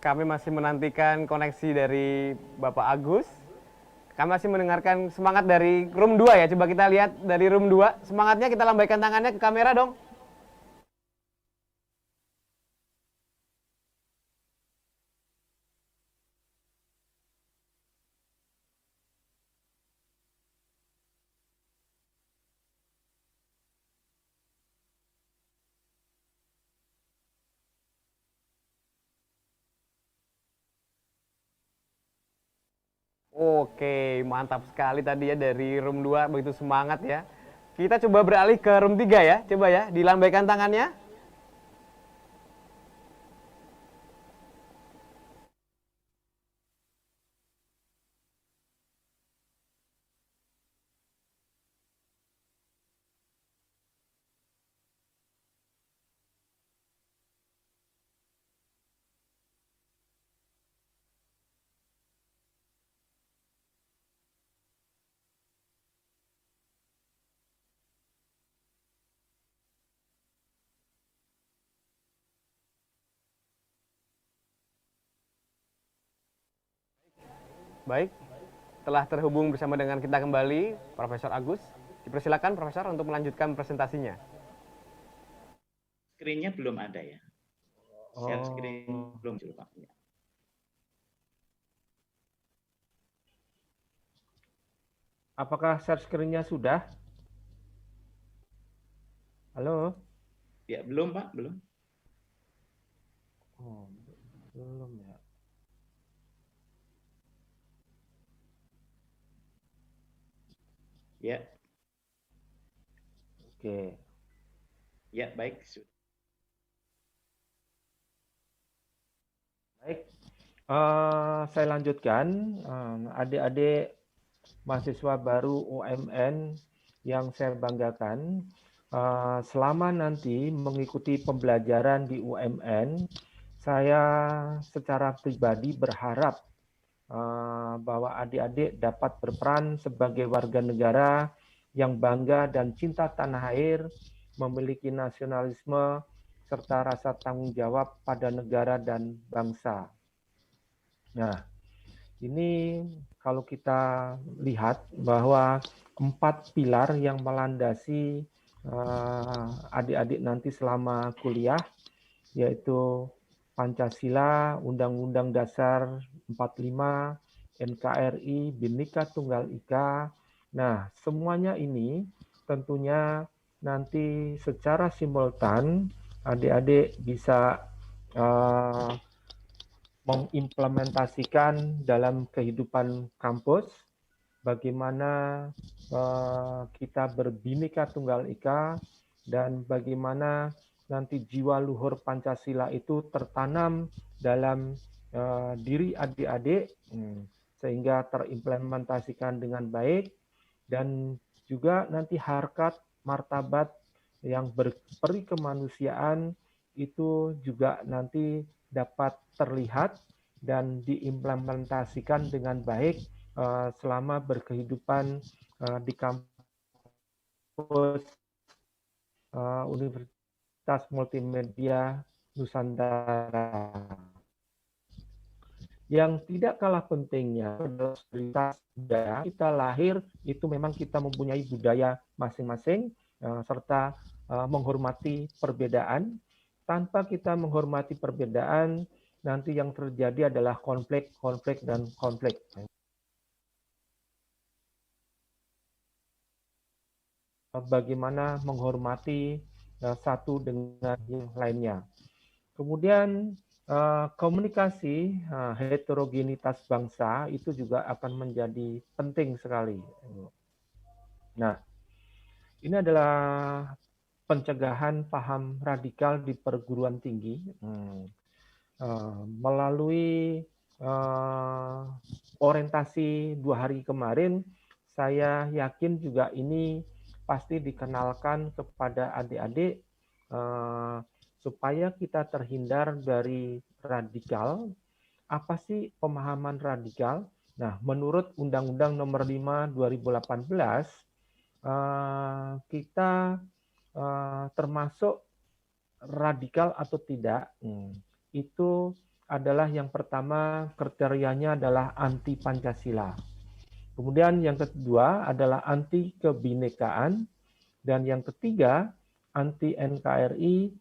Kami masih menantikan koneksi dari Bapak Agus. Kami masih mendengarkan semangat dari room 2 ya. Coba kita lihat dari room 2. Semangatnya kita lambaikan tangannya ke kamera dong. Oke, mantap sekali tadi ya dari room 2, begitu semangat ya. Kita coba beralih ke room 3 ya, coba ya, dilambaikan tangannya. Baik, telah terhubung bersama dengan kita kembali Profesor Agus. Dipersilakan Profesor untuk melanjutkan presentasinya. Screen-nya belum ada ya. Share screen belum muncul Pak. Ya. Apakah share screen-nya sudah? Halo? Ya, belum Pak, belum. Oh, belum ya. Ya. Oke. Ya, baik. Baik. Saya lanjutkan. Adik-adik mahasiswa baru UMN yang saya banggakan, selama nanti mengikuti pembelajaran di UMN, saya secara pribadi berharap bahwa adik-adik dapat berperan sebagai warga negara yang bangga dan cinta tanah air, memiliki nasionalisme, serta rasa tanggung jawab pada negara dan bangsa. Nah, ini kalau kita lihat bahwa 4 pilar yang melandasi adik-adik nanti selama kuliah, yaitu Pancasila, Undang-Undang Dasar 45, NKRI, Bhinneka Tunggal Ika. Nah, semuanya ini tentunya nanti secara simultan adik-adik bisa mengimplementasikan dalam kehidupan kampus, bagaimana kita berbhinneka tunggal ika, dan bagaimana nanti jiwa luhur Pancasila itu tertanam dalam diri adik-adik, sehingga terimplementasikan dengan baik, dan juga nanti harkat martabat yang berperi kemanusiaan itu juga nanti dapat terlihat dan diimplementasikan dengan baik selama berkehidupan di kampus Universitas Multimedia Nusantara. Yang tidak kalah pentingnya adalah budaya. Kita lahir itu memang kita mempunyai budaya masing-masing, serta menghormati perbedaan. Tanpa kita menghormati perbedaan, nanti yang terjadi adalah konflik, dan konflik. Bagaimana menghormati satu dengan yang lainnya. Kemudian komunikasi heterogenitas bangsa itu juga akan menjadi penting sekali. Nah, ini adalah pencegahan paham radikal di perguruan tinggi melalui orientasi 2 hari kemarin. Saya yakin juga ini pasti dikenalkan kepada adik-adik supaya kita terhindar dari radikal. Apa sih pemahaman radikal? Nah, menurut Undang-Undang Nomor 5 2018, kita termasuk radikal atau tidak, itu adalah yang pertama kriterianya adalah anti Pancasila. Kemudian yang kedua adalah anti kebinekaan, dan yang ketiga anti NKRI,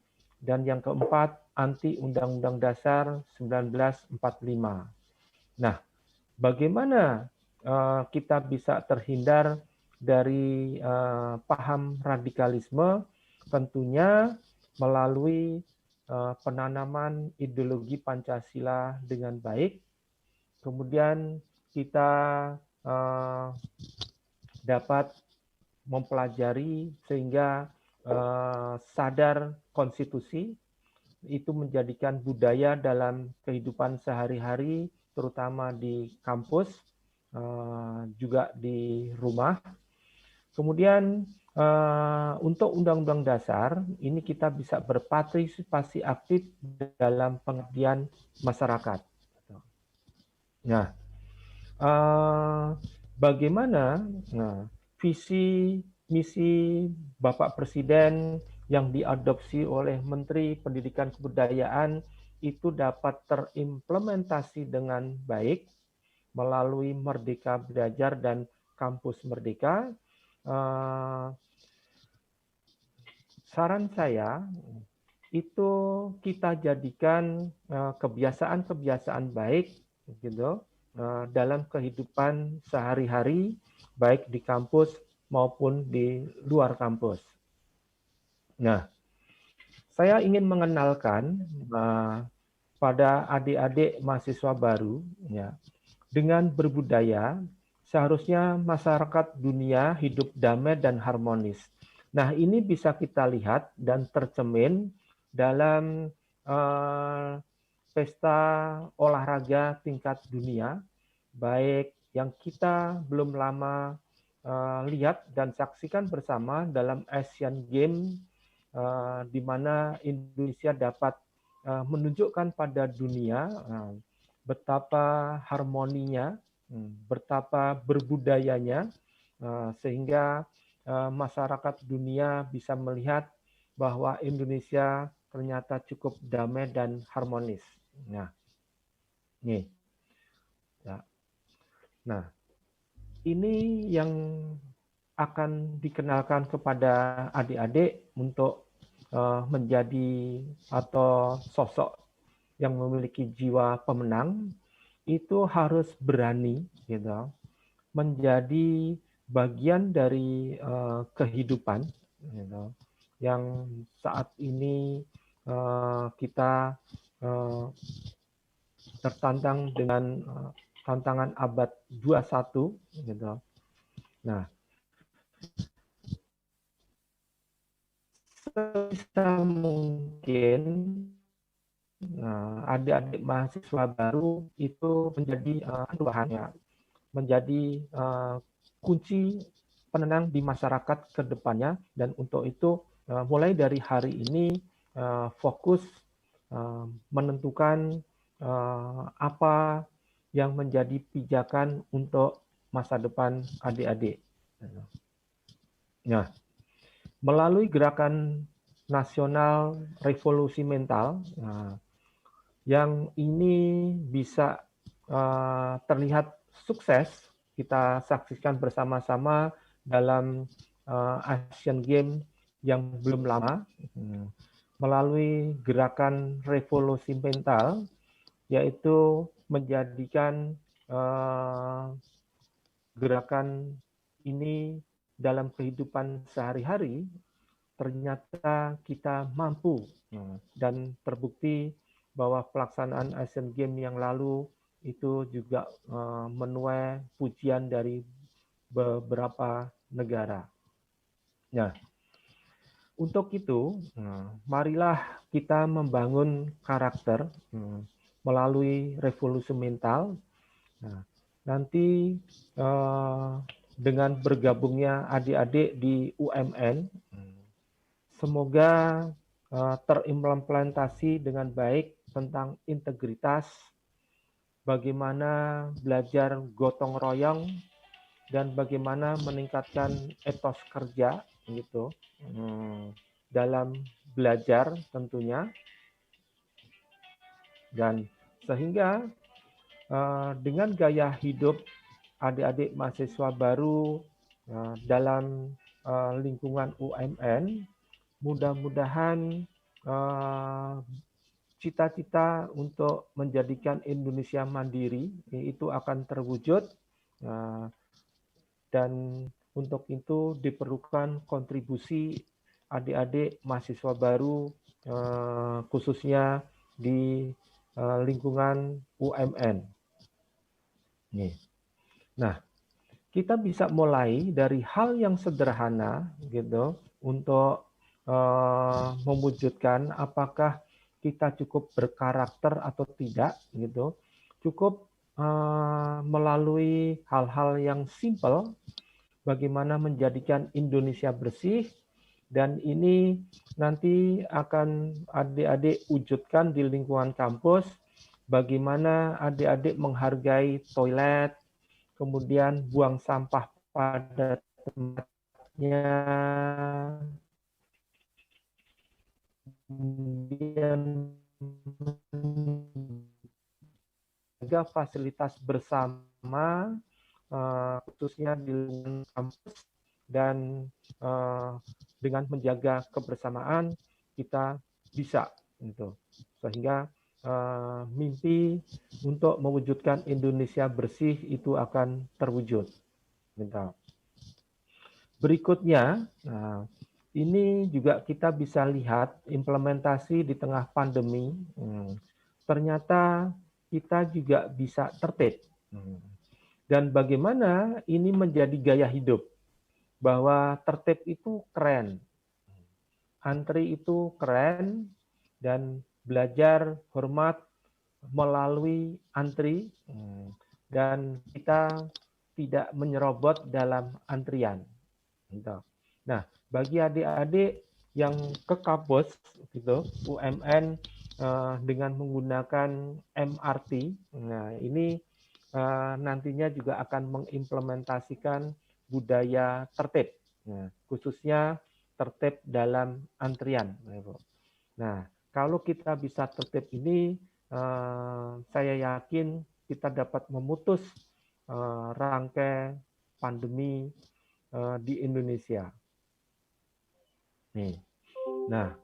dan yang keempat anti Undang-Undang Dasar 1945. Nah, bagaimana kita bisa terhindar dari paham radikalisme? Tentunya melalui penanaman ideologi Pancasila dengan baik. Kemudian kita dapat mempelajari sehingga sadar konstitusi, itu menjadikan budaya dalam kehidupan sehari-hari, terutama di kampus, juga di rumah. Kemudian untuk Undang-Undang Dasar, ini kita bisa berpartisipasi aktif dalam pengabdian masyarakat. Nah, bagaimana visi misi Bapak Presiden yang diadopsi oleh Menteri Pendidikan Kebudayaan itu dapat terimplementasi dengan baik melalui Merdeka Belajar dan Kampus Merdeka. Saran saya itu kita jadikan kebiasaan-kebiasaan baik gitu dalam kehidupan sehari-hari, baik di kampus maupun di luar kampus. Nah, saya ingin mengenalkan pada adik-adik mahasiswa baru, ya, dengan berbudaya, seharusnya masyarakat dunia hidup damai dan harmonis. Nah, ini bisa kita lihat dan tercemin dalam pesta olahraga tingkat dunia, baik yang kita belum lama lihat dan saksikan bersama dalam Asian Games, di mana Indonesia dapat menunjukkan pada dunia betapa harmoninya, betapa berbudayanya, sehingga masyarakat dunia bisa melihat bahwa Indonesia ternyata cukup damai dan harmonis. Nah, nih. Ya. Nah, ini yang akan dikenalkan kepada adik-adik untuk menjadi atau sosok yang memiliki jiwa pemenang itu harus berani gitu menjadi bagian dari kehidupan gitu, yang saat ini kita tertantang dengan tantangan abad 21 gitu. Nah, sebisa mungkin adik-adik mahasiswa baru itu menjadi bahannya, menjadi kunci penenang di masyarakat ke depannya, dan untuk itu mulai dari hari ini fokus menentukan apa yang menjadi pijakan untuk masa depan adik-adik. Nah, melalui gerakan nasional revolusi mental, yang ini bisa terlihat sukses, kita saksikan bersama-sama dalam Asian Games yang belum lama, melalui gerakan revolusi mental, yaitu menjadikan gerakan ini dalam kehidupan sehari-hari, ternyata kita mampu, dan terbukti bahwa pelaksanaan Asian Games yang lalu itu juga menuai pujian dari beberapa negara. Nah, untuk itu, marilah kita membangun karakter melalui revolusi mental. Nah, nanti dengan bergabungnya adik-adik di UMN, semoga terimplementasi dengan baik tentang integritas, bagaimana belajar gotong royong, dan bagaimana meningkatkan etos kerja gitu dalam belajar tentunya, dan sehingga dengan gaya hidup adik-adik mahasiswa baru dalam lingkungan UMN, mudah-mudahan cita-cita untuk menjadikan Indonesia mandiri itu akan terwujud, dan untuk itu diperlukan kontribusi adik-adik mahasiswa baru khususnya di lingkungan UMN. Nah, kita bisa mulai dari hal yang sederhana gitu untuk mewujudkan apakah kita cukup berkarakter atau tidak gitu. Cukup melalui hal-hal yang simpel, bagaimana menjadikan Indonesia bersih, dan ini nanti akan adik-adik wujudkan di lingkungan kampus, bagaimana adik-adik menghargai toilet, kemudian buang sampah pada tempatnya, kemudian menjaga fasilitas bersama, khususnya di lingkungan kampus, dan dengan menjaga kebersamaan kita bisa gitu, sehingga mimpi untuk mewujudkan Indonesia bersih itu akan terwujud. Berikutnya, ini juga kita bisa lihat implementasi di tengah pandemi. Ternyata kita juga bisa tertib. Dan bagaimana ini menjadi gaya hidup, bahwa tertib itu keren, antri itu keren, dan belajar hormat melalui antri, dan kita tidak menyerobot dalam antrian. Nah, bagi adik-adik yang ke kampus gitu, UMN dengan menggunakan MRT, nah ini nantinya juga akan mengimplementasikan budaya tertib, khususnya tertib dalam antrian. Nah, Kalau kita bisa tertib ini, saya yakin kita dapat memutus rantai pandemi di Indonesia. Nih. Nah,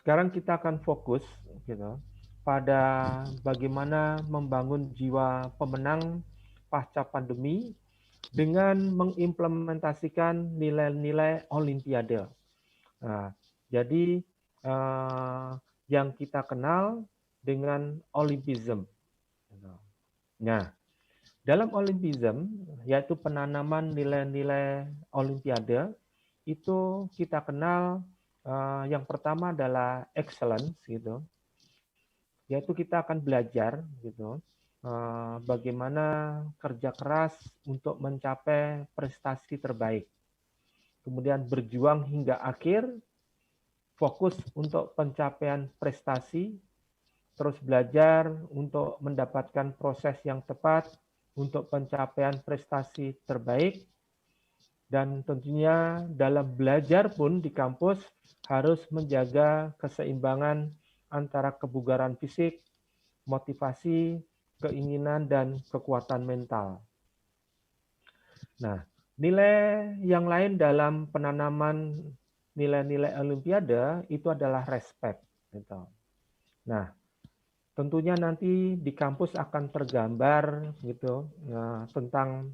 sekarang kita akan fokus gitu pada bagaimana membangun jiwa pemenang pasca pandemi dengan mengimplementasikan nilai-nilai Olimpiade. Nah, jadi yang kita kenal dengan Olympism. Nah, dalam Olympism, yaitu penanaman nilai-nilai Olimpiade, itu kita kenal yang pertama adalah excellence, gitu. Yaitu kita akan belajar, gitu, bagaimana kerja keras untuk mencapai prestasi terbaik. Kemudian berjuang hingga akhir, fokus untuk pencapaian prestasi, terus belajar untuk mendapatkan proses yang tepat untuk pencapaian prestasi terbaik, dan tentunya dalam belajar pun di kampus harus menjaga keseimbangan antara kebugaran fisik, motivasi, keinginan, dan kekuatan mental. Nah, nilai yang lain dalam penanaman nilai-nilai Olimpiade itu adalah respect. Gitu. Nah, tentunya nanti di kampus akan tergambar gitu tentang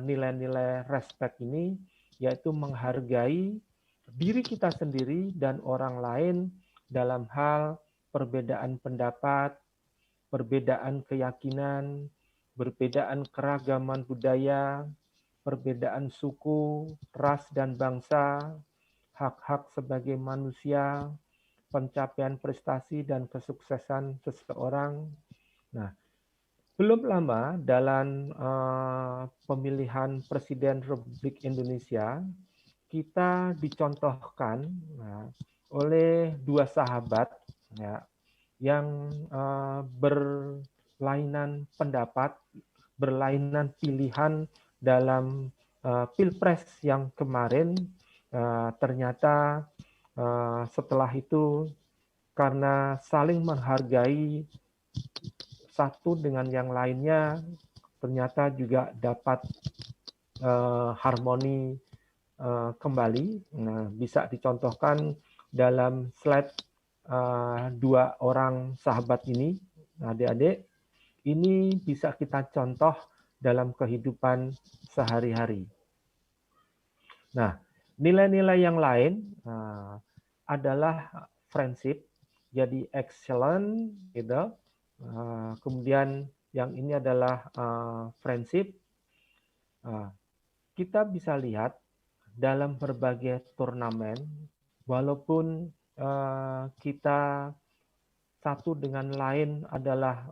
nilai-nilai respect ini, yaitu menghargai diri kita sendiri dan orang lain dalam hal perbedaan pendapat, perbedaan keyakinan, perbedaan keragaman budaya, perbedaan suku, ras, dan bangsa, hak-hak sebagai manusia, pencapaian prestasi dan kesuksesan seseorang. Nah, belum lama dalam pemilihan Presiden Republik Indonesia, kita dicontohkan oleh dua sahabat yang berlainan pendapat, berlainan pilihan dalam Pilpres yang kemarin. Ternyata setelah itu, karena saling menghargai satu dengan yang lainnya, ternyata juga dapat harmoni kembali. Nah, bisa dicontohkan dalam slide dua orang sahabat ini, adik-adik. Ini bisa kita contoh dalam kehidupan sehari-hari. Nah, nilai-nilai yang lain adalah friendship, jadi excellent, gitu. Kemudian yang ini adalah friendship. Kita bisa lihat dalam berbagai turnamen, walaupun kita satu dengan lain adalah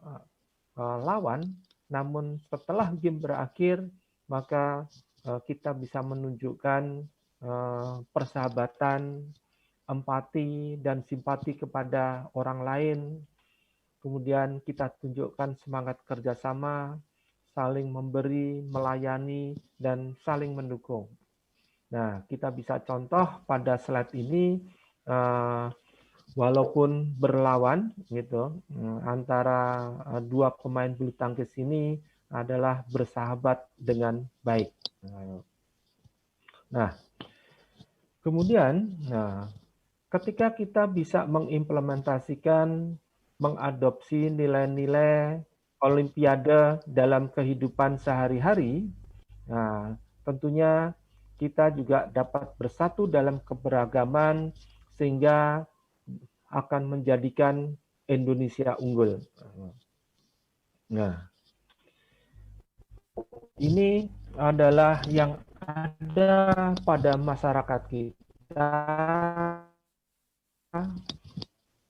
lawan, namun setelah game berakhir, maka kita bisa menunjukkan persahabatan, empati, dan simpati kepada orang lain. Kemudian kita tunjukkan semangat kerjasama, saling memberi, melayani, dan saling mendukung. Nah, kita bisa contoh pada slide ini, walaupun berlawan, gitu, antara dua pemain bulu tangkis ini adalah bersahabat dengan baik. Nah, kemudian, ketika kita bisa mengimplementasikan, mengadopsi nilai-nilai Olimpiade dalam kehidupan sehari-hari, nah, tentunya kita juga dapat bersatu dalam keberagaman sehingga akan menjadikan Indonesia unggul. Nah, ini adalah yang ada pada masyarakat kita.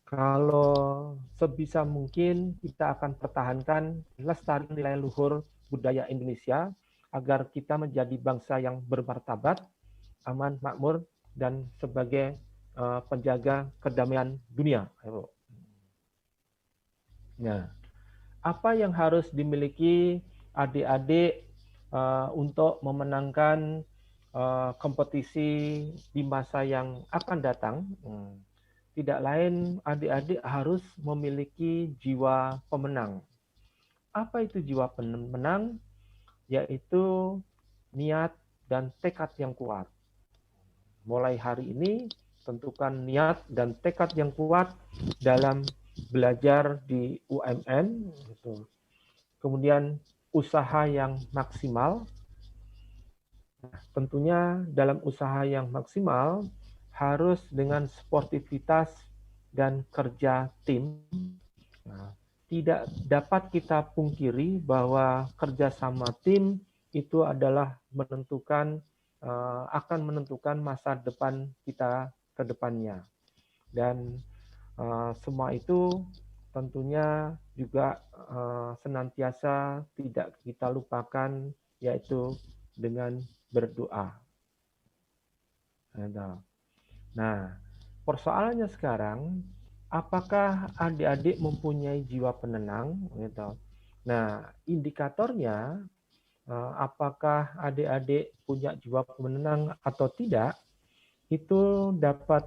Kalau sebisa mungkin kita akan pertahankan lestari nilai luhur budaya Indonesia agar kita menjadi bangsa yang bermartabat, aman, makmur, dan sebagai penjaga kedamaian dunia. Nah, apa yang harus dimiliki adik-adik untuk memenangkan kompetisi di masa yang akan datang? tidak lain adik-adik harus memiliki jiwa pemenang. Apa itu jiwa pemenang? Yaitu niat dan tekad yang kuat. Mulai hari ini, tentukan niat dan tekad yang kuat dalam belajar di UMN. Gitu. Kemudian usaha yang maksimal. Nah, tentunya dalam usaha yang maksimal harus dengan sportivitas dan kerja tim. Nah, tidak dapat kita pungkiri bahwa kerjasama tim itu adalah akan menentukan masa depan kita ke depannya. Dan semua itu tentunya juga senantiasa tidak kita lupakan, yaitu dengan berdoa. Nah, persoalannya sekarang, apakah adik-adik mempunyai jiwa penenang? Gitu. Nah, indikatornya, apakah adik-adik punya jiwa penenang atau tidak, itu dapat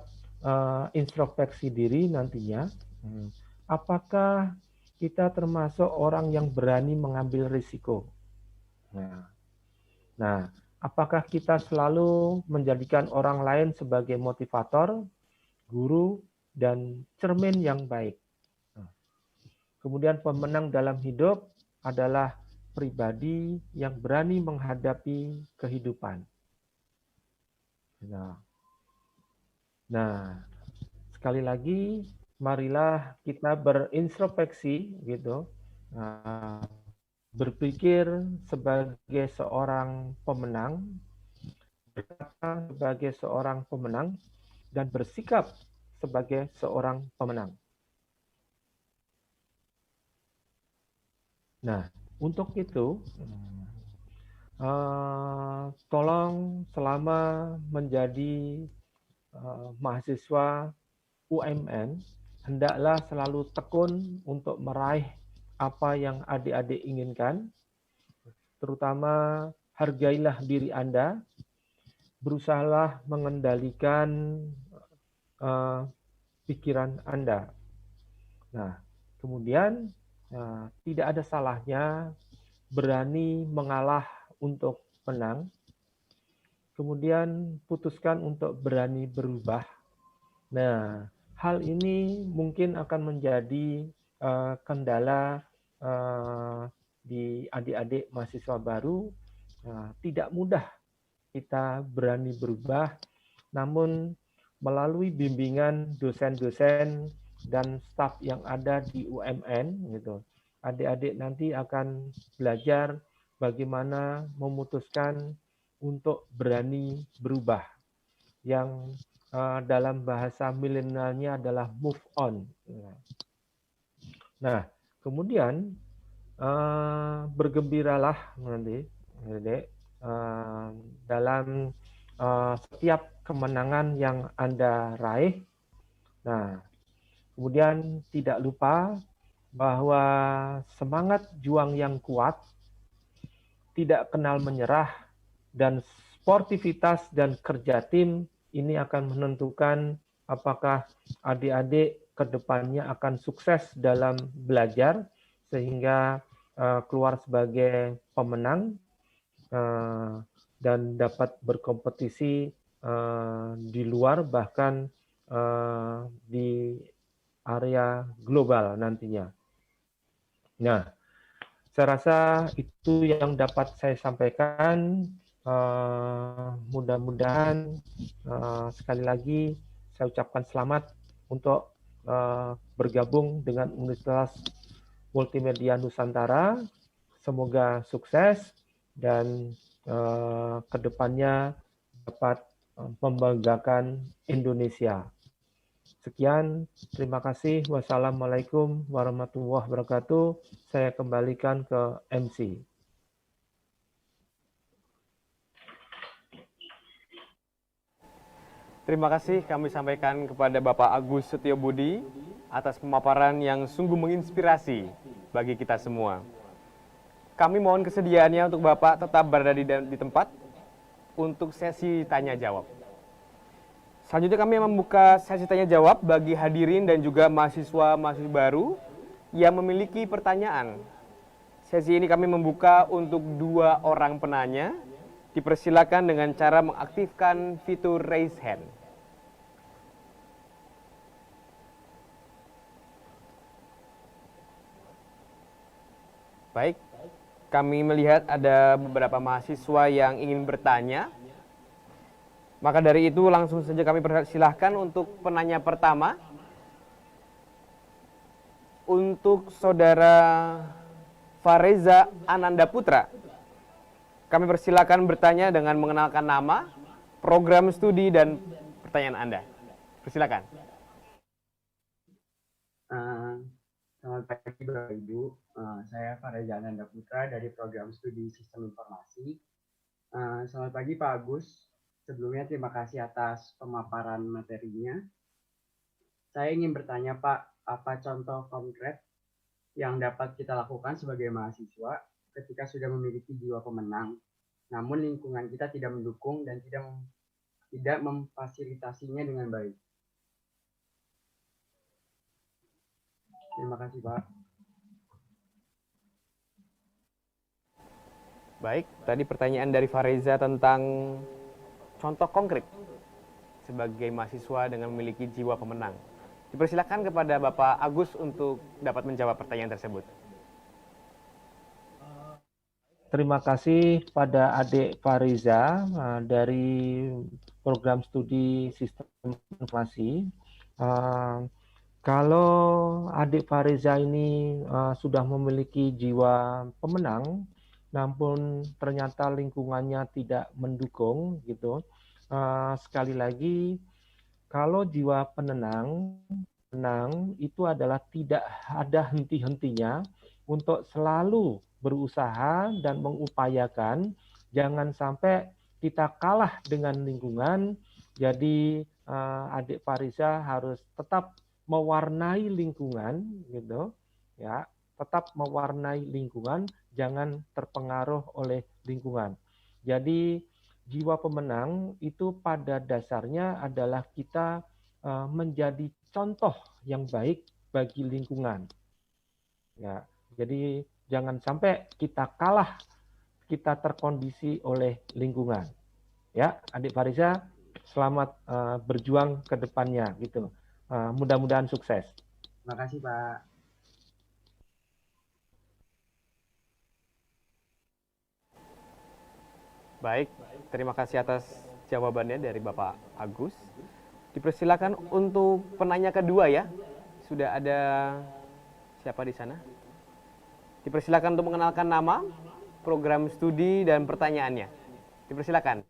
introspeksi diri nantinya. Apakah kita termasuk orang yang berani mengambil risiko? Nah, apakah kita selalu menjadikan orang lain sebagai motivator, guru, dan cermin yang baik? Kemudian pemenang dalam hidup adalah pribadi yang berani menghadapi kehidupan. Nah, sekali lagi, marilah kita berintrospeksi, gitu. Berpikir sebagai seorang pemenang, berkata sebagai seorang pemenang, dan bersikap sebagai seorang pemenang. Nah, untuk itu, tolong selama menjadi mahasiswa UMN, hendaklah selalu tekun untuk meraih apa yang adik-adik inginkan, terutama hargailah diri Anda, berusahalah mengendalikan pikiran Anda. Nah, kemudian tidak ada salahnya berani mengalah untuk menang, kemudian putuskan untuk berani berubah. Nah, hal ini mungkin akan menjadi kendala di adik-adik mahasiswa baru. Tidak mudah kita berani berubah, namun melalui bimbingan dosen-dosen dan staf yang ada di UMN, gitu, adik-adik nanti akan belajar bagaimana memutuskan untuk berani berubah, yang dalam bahasa milenialnya adalah move on. Nah, kemudian bergembiralah nanti, adik, dalam setiap kemenangan yang Anda raih. Nah, kemudian tidak lupa bahwa semangat juang yang kuat, tidak kenal menyerah, dan sportivitas dan kerja tim ini akan menentukan apakah adik-adik ke depannya akan sukses dalam belajar sehingga keluar sebagai pemenang dan dapat berkompetisi di luar, bahkan di area global nantinya. Nah, saya rasa itu yang dapat saya sampaikan. Mudah-mudahan sekali lagi saya ucapkan selamat untuk bergabung dengan Universitas Multimedia Nusantara. Semoga sukses dan kedepannya dapat membanggakan Indonesia. Sekian, terima kasih. Wassalamualaikum warahmatullahi wabarakatuh. Saya kembalikan ke MC. Terima kasih kami sampaikan kepada Bapak Agus Setiobudi atas pemaparan yang sungguh menginspirasi bagi kita semua. Kami mohon kesediaannya untuk Bapak tetap berada di tempat untuk sesi tanya jawab. Selanjutnya kami membuka sesi tanya jawab bagi hadirin dan juga mahasiswa-mahasiswa baru yang memiliki pertanyaan. Sesi ini kami membuka untuk 2 orang penanya. Dipersilakan dengan cara mengaktifkan fitur raise hand. Baik, kami melihat ada beberapa mahasiswa yang ingin bertanya. Maka dari itu langsung saja kami persilahkan untuk penanya pertama. Untuk Saudara Fareza Ananda Putra, kami persilakan bertanya dengan mengenalkan nama, program studi, dan pertanyaan Anda. Persilakan. Selamat pagi Bapak Ibu, saya Fareza Ananda Putra dari program studi Sistem Informasi. Selamat pagi Pak Agus, sebelumnya terima kasih atas pemaparan materinya. Saya ingin bertanya Pak, apa contoh konkret yang dapat kita lakukan sebagai mahasiswa ketika sudah memiliki jiwa pemenang, namun lingkungan kita tidak mendukung dan tidak memfasilitasinya dengan baik. Terima kasih, Pak. Baik, tadi pertanyaan dari Fareza tentang contoh konkret sebagai mahasiswa dengan memiliki jiwa pemenang. Dipersilakan kepada Bapak Agus untuk dapat menjawab pertanyaan tersebut. Terima kasih pada adik Fareza dari program studi Sistem Informasi. Kalau adik Fareza ini sudah memiliki jiwa pemenang, namun ternyata lingkungannya tidak mendukung, gitu. Sekali lagi, kalau jiwa penenang itu adalah tidak ada henti-hentinya untuk selalu berusaha dan mengupayakan, jangan sampai kita kalah dengan lingkungan. Jadi adik Fareza harus tetap mewarnai lingkungan, gitu ya, tetap mewarnai lingkungan, jangan terpengaruh oleh lingkungan. Jadi jiwa pemenang itu pada dasarnya adalah kita menjadi contoh yang baik bagi lingkungan. Ya, jadi jangan sampai kita kalah, kita terkondisi oleh lingkungan. Ya, adik Fareza, selamat berjuang ke depannya, gitu. Mudah-mudahan sukses. Terima kasih, Pak. Baik, terima kasih atas jawabannya dari Bapak Agus. Dipersilakan untuk penanya kedua ya. Sudah ada siapa di sana? Dipersilakan untuk mengenalkan nama, program studi, dan pertanyaannya. Dipersilakan.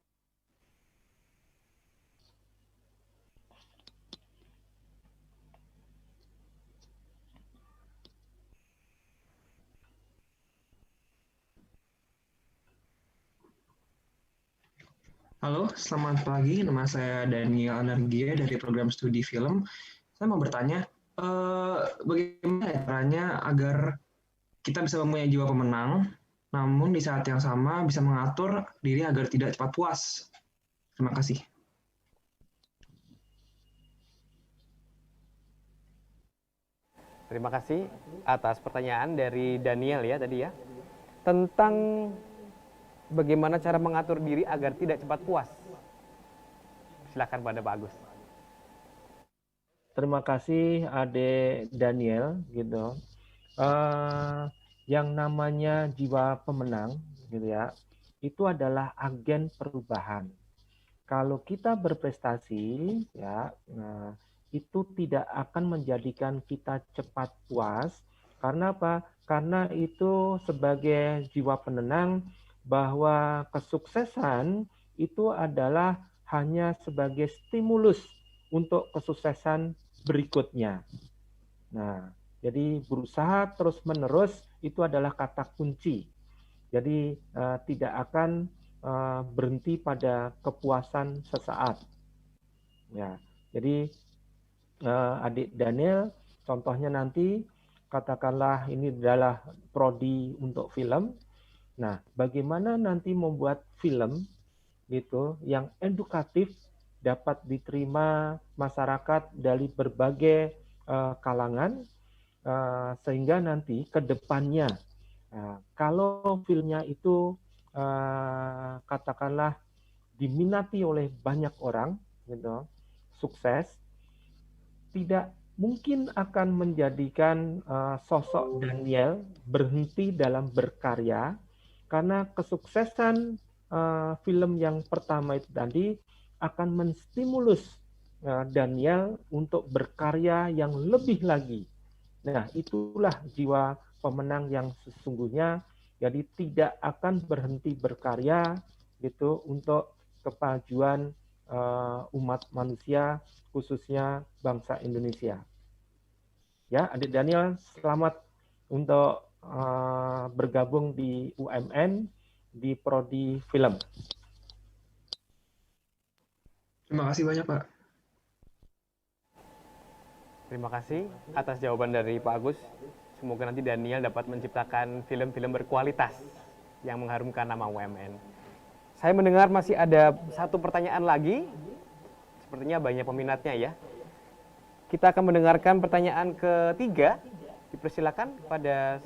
Halo, selamat pagi. Nama saya Daniel Energia dari program studi film. Saya mau bertanya, bagaimana caranya agar kita bisa mempunyai jiwa pemenang, namun di saat yang sama bisa mengatur diri agar tidak cepat puas? Terima kasih. Terima kasih atas pertanyaan dari Daniel ya tadi ya. Tentang bagaimana cara mengatur diri agar tidak cepat puas. Silakan pada Pak Agus. Terima kasih Ade Daniel, gitu. Yang namanya jiwa pemenang, gitu ya, itu adalah agen perubahan. Kalau kita berprestasi, ya, itu tidak akan menjadikan kita cepat puas. Karena apa? Karena itu sebagai jiwa penenang, bahwa kesuksesan itu adalah hanya sebagai stimulus untuk kesuksesan berikutnya. Nah, jadi berusaha terus-menerus itu adalah kata kunci. Jadi tidak akan berhenti pada kepuasan sesaat. Ya, jadi adik Daniel, contohnya nanti katakanlah ini adalah prodi untuk film. Nah, bagaimana nanti membuat film gitu yang edukatif dapat diterima masyarakat dari berbagai kalangan, sehingga nanti ke depannya kalau filmnya itu katakanlah diminati oleh banyak orang, gitu, sukses, tidak mungkin akan menjadikan sosok Daniel berhenti dalam berkarya, karena kesuksesan film yang pertama itu tadi akan menstimulus Daniel untuk berkarya yang lebih lagi. Nah, itulah jiwa pemenang yang sesungguhnya. Jadi tidak akan berhenti berkarya gitu untuk kemajuan umat manusia, khususnya bangsa Indonesia. Ya, Adik Daniel, selamat untuk bergabung di UMN di Prodi Film. Terima kasih banyak, Pak. Terima kasih atas jawaban dari Pak Agus. Semoga nanti Daniel dapat menciptakan film-film berkualitas yang mengharumkan nama UMN. Saya mendengar masih ada satu pertanyaan lagi. Sepertinya banyak peminatnya ya. Kita akan mendengarkan pertanyaan ketiga. Dipersilakan kepada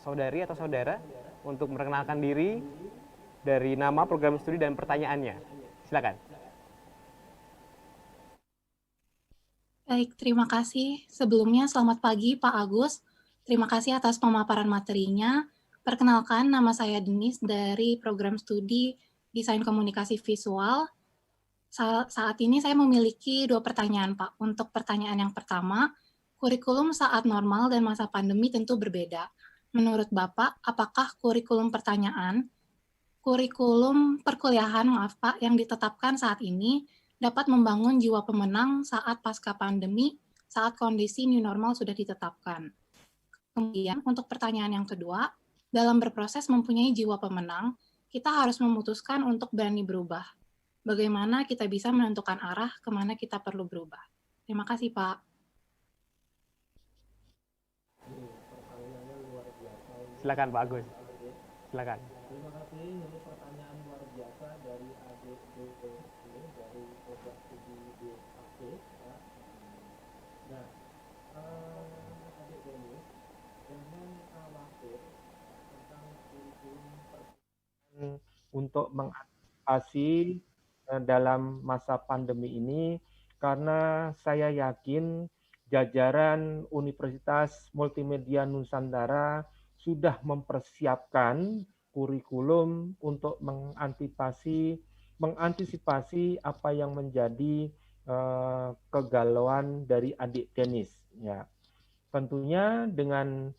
saudari atau saudara untuk memperkenalkan diri dari nama, program studi, dan pertanyaannya. Silakan. Baik, terima kasih. Sebelumnya selamat pagi Pak Agus. Terima kasih atas pemaparan materinya. Perkenalkan, nama saya Denis dari program studi Desain Komunikasi Visual. Saat ini saya memiliki 2 pertanyaan, Pak. Untuk pertanyaan yang pertama, kurikulum saat normal dan masa pandemi tentu berbeda. Menurut Bapak, apakah kurikulum perkuliahan, yang ditetapkan saat ini dapat membangun jiwa pemenang saat pasca pandemi, saat kondisi new normal sudah ditetapkan? Kemudian, untuk pertanyaan yang kedua, dalam berproses mempunyai jiwa pemenang, kita harus memutuskan untuk berani berubah. Bagaimana kita bisa menentukan arah kemana kita perlu berubah? Terima kasih, Pak. Silakan Pak Agus. Silakan. Terima kasih, ini pertanyaan luar biasa dari adik dari program studi DAP. Ya. Nah, adik Denis, jangan khawatir tentang kurikulum untuk mengantisipasi dalam masa pandemi ini, karena saya yakin jajaran Universitas Multimedia Nusantara sudah mempersiapkan kurikulum untuk mengantisipasi apa yang menjadi kegalauan dari adik Denis. Ya, tentunya dengan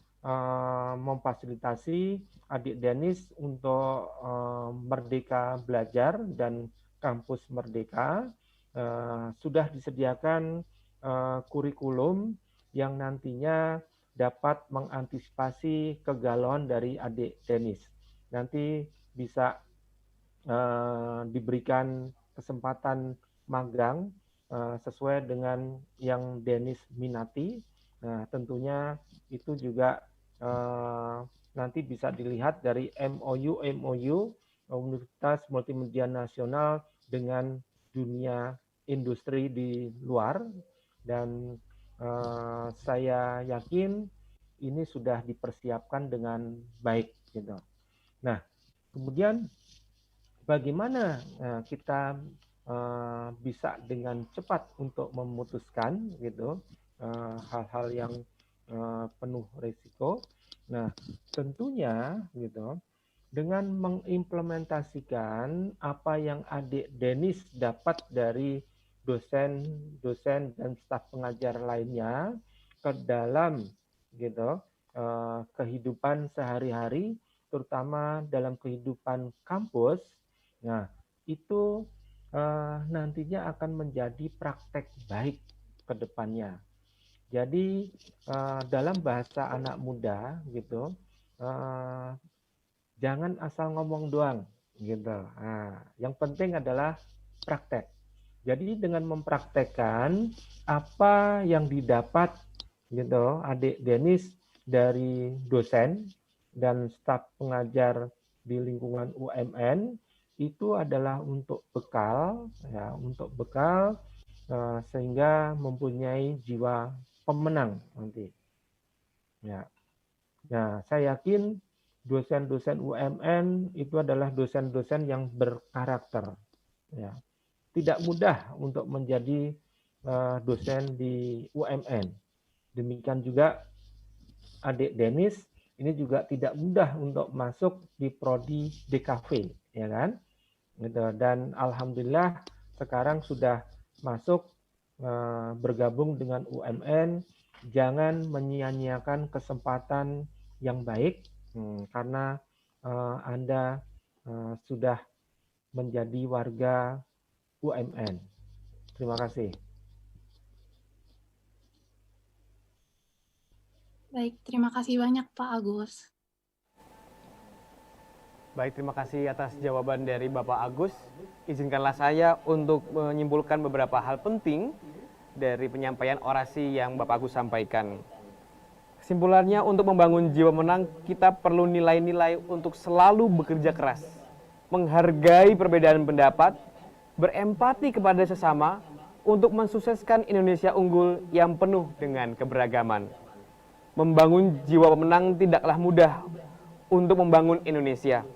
memfasilitasi adik Denis untuk Merdeka Belajar dan Kampus Merdeka, sudah disediakan kurikulum yang nantinya dapat mengantisipasi kegalauan dari adik Denis. Nanti bisa diberikan kesempatan magang sesuai dengan yang Denis minati. Nah, tentunya itu juga nanti bisa dilihat dari MOU Universitas Multimedia Nasional dengan dunia industri di luar, dan saya yakin ini sudah dipersiapkan dengan baik gitu. Nah, kemudian bagaimana kita bisa dengan cepat untuk memutuskan gitu hal-hal yang penuh risiko. Nah, tentunya gitu dengan mengimplementasikan apa yang adik Denis dapat dari dosen dan staf pengajar lainnya ke dalam gitu kehidupan sehari-hari, terutama dalam kehidupan kampus. Nah, itu nantinya akan menjadi praktek baik ke depannya. Jadi dalam bahasa anak muda gitu, jangan asal ngomong doang gitu. Nah, yang penting adalah praktek. Jadi dengan mempraktekkan apa yang didapat gitu adik Denis dari dosen dan staf pengajar di lingkungan UMN, itu adalah untuk bekal, ya, sehingga mempunyai jiwa pemenang nanti. Ya. Nah, saya yakin dosen-dosen UMN itu adalah dosen-dosen yang berkarakter. Ya. Tidak mudah untuk menjadi dosen di UMN. Demikian juga adik Denis ini juga tidak mudah untuk masuk di prodi DKV, ya kan? Gitu. Dan alhamdulillah sekarang sudah masuk bergabung dengan UMN. Jangan menyia-nyiakan kesempatan yang baik karena Anda sudah menjadi warga UMN. Terima kasih. Baik, terima kasih banyak Pak Agus. Baik, terima kasih atas jawaban dari Bapak Agus. Izinkanlah saya untuk menyimpulkan beberapa hal penting dari penyampaian orasi yang Bapak Agus sampaikan. Kesimpulannya, untuk membangun jiwa menang, kita perlu nilai-nilai untuk selalu bekerja keras, menghargai perbedaan pendapat, berempati kepada sesama, untuk mensukseskan Indonesia unggul yang penuh dengan keberagaman. Membangun jiwa pemenang tidaklah mudah untuk membangun Indonesia.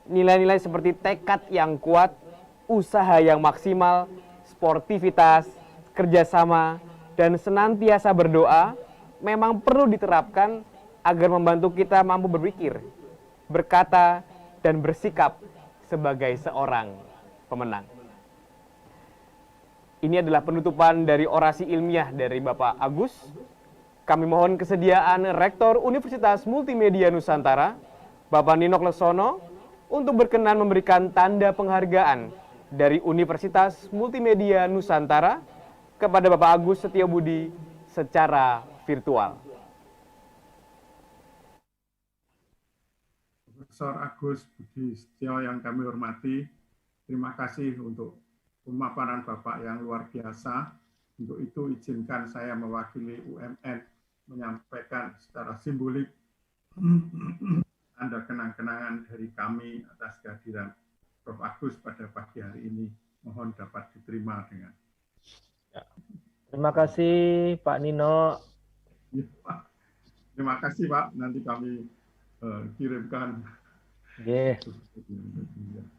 Nilai-nilai seperti tekad yang kuat, usaha yang maksimal, sportivitas, kerjasama, dan senantiasa berdoa memang perlu diterapkan agar membantu kita mampu berpikir, berkata, dan bersikap sebagai seorang pemenang. Ini adalah penutupan dari orasi ilmiah dari Bapak Agus. Kami mohon kesediaan Rektor Universitas Multimedia Nusantara, Bapak Ninok Lesono, untuk berkenan memberikan tanda penghargaan dari Universitas Multimedia Nusantara kepada Bapak Agus Setiobudi secara virtual. Profesor Agus Budi Setio yang kami hormati, terima kasih untuk pemaparan Bapak yang luar biasa. Untuk itu izinkan saya mewakili UMN menyampaikan secara simbolik tanda kenang-kenangan dari kami atas kehadiran Prof. Agus pada pagi hari ini. Mohon dapat diterima dengan. Terima kasih Pak Nino. Ya, Pak. Terima kasih Pak, nanti kami kirimkan. Yeah.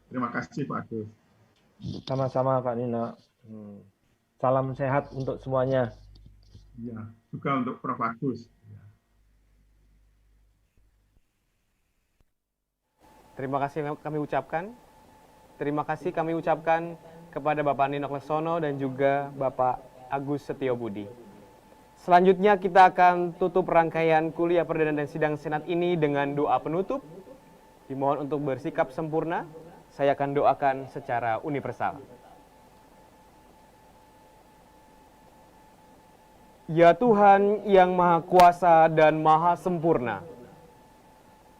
Terima kasih Pak Agus. Sama-sama Pak Nino. Salam sehat untuk semuanya. Ya, juga untuk Prof. Agus. Terima kasih kami ucapkan. Terima kasih kami ucapkan kepada Bapak Ninok Lesono dan juga Bapak Agus Setiobudi. Selanjutnya kita akan tutup rangkaian kuliah perdana dan sidang senat ini dengan doa penutup. Dimohon untuk bersikap sempurna. Saya akan doakan secara universal. Ya Tuhan yang Maha Kuasa dan Maha Sempurna,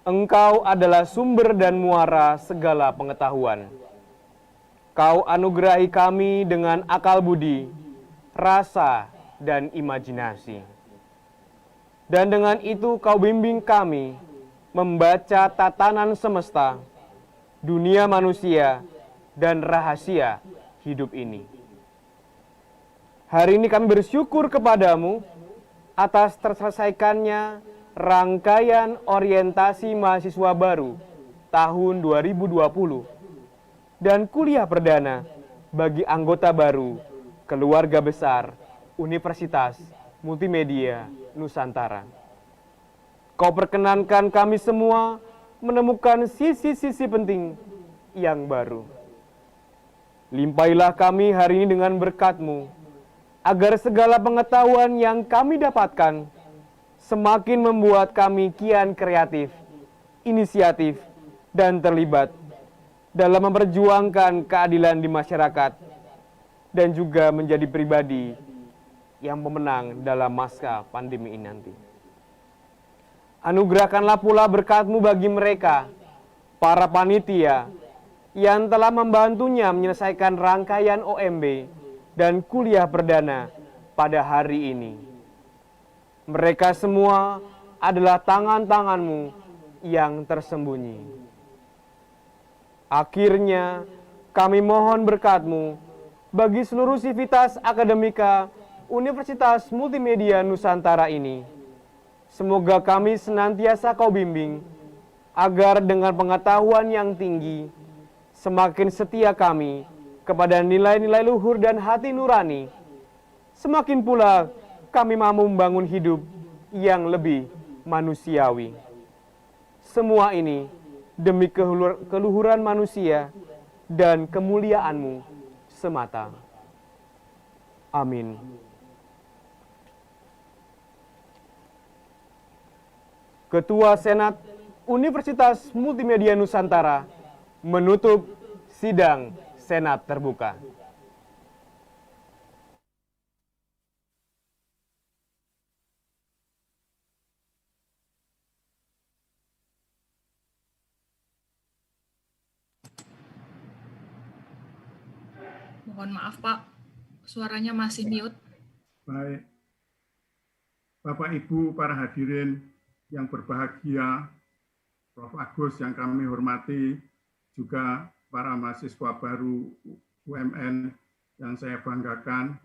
Engkau adalah sumber dan muara segala pengetahuan. Kau anugerahi kami dengan akal budi, rasa, dan imajinasi. Dan dengan itu Kau bimbing kami membaca tatanan semesta, dunia manusia, dan rahasia hidup ini. Hari ini kami bersyukur kepadamu atas terselesaikannya rangkaian orientasi mahasiswa baru tahun 2020 dan kuliah perdana bagi anggota baru keluarga besar Universitas Multimedia Nusantara. Kau perkenankan kami semua menemukan sisi-sisi penting yang baru. Limpailah kami hari ini dengan berkat-Mu, agar segala pengetahuan yang kami dapatkan semakin membuat kami kian kreatif, inisiatif, dan terlibat dalam memperjuangkan keadilan di masyarakat dan juga menjadi pribadi yang pemenang dalam masa pandemi ini nanti. Anugerahkanlah pula berkat-Mu bagi mereka, para panitia, yang telah membantunya menyelesaikan rangkaian OMB dan kuliah perdana pada hari ini. Mereka semua adalah tangan-tangan-Mu yang tersembunyi. Akhirnya, kami mohon berkat-Mu bagi seluruh sivitas akademika Universitas Multimedia Nusantara ini. Semoga kami senantiasa Kau bimbing, agar dengan pengetahuan yang tinggi, semakin setia kami kepada nilai-nilai luhur dan hati nurani, semakin pula kami mampu membangun hidup yang lebih manusiawi. Semua ini demi keluhuran manusia dan kemuliaan-Mu semata. Amin. Ketua Senat Universitas Multimedia Nusantara menutup sidang Senat terbuka. Mohon maaf Pak, suaranya masih mute. Baik. Bapak Ibu para hadirin yang berbahagia, Prof. Agus yang kami hormati, juga para mahasiswa baru UMN yang saya banggakan,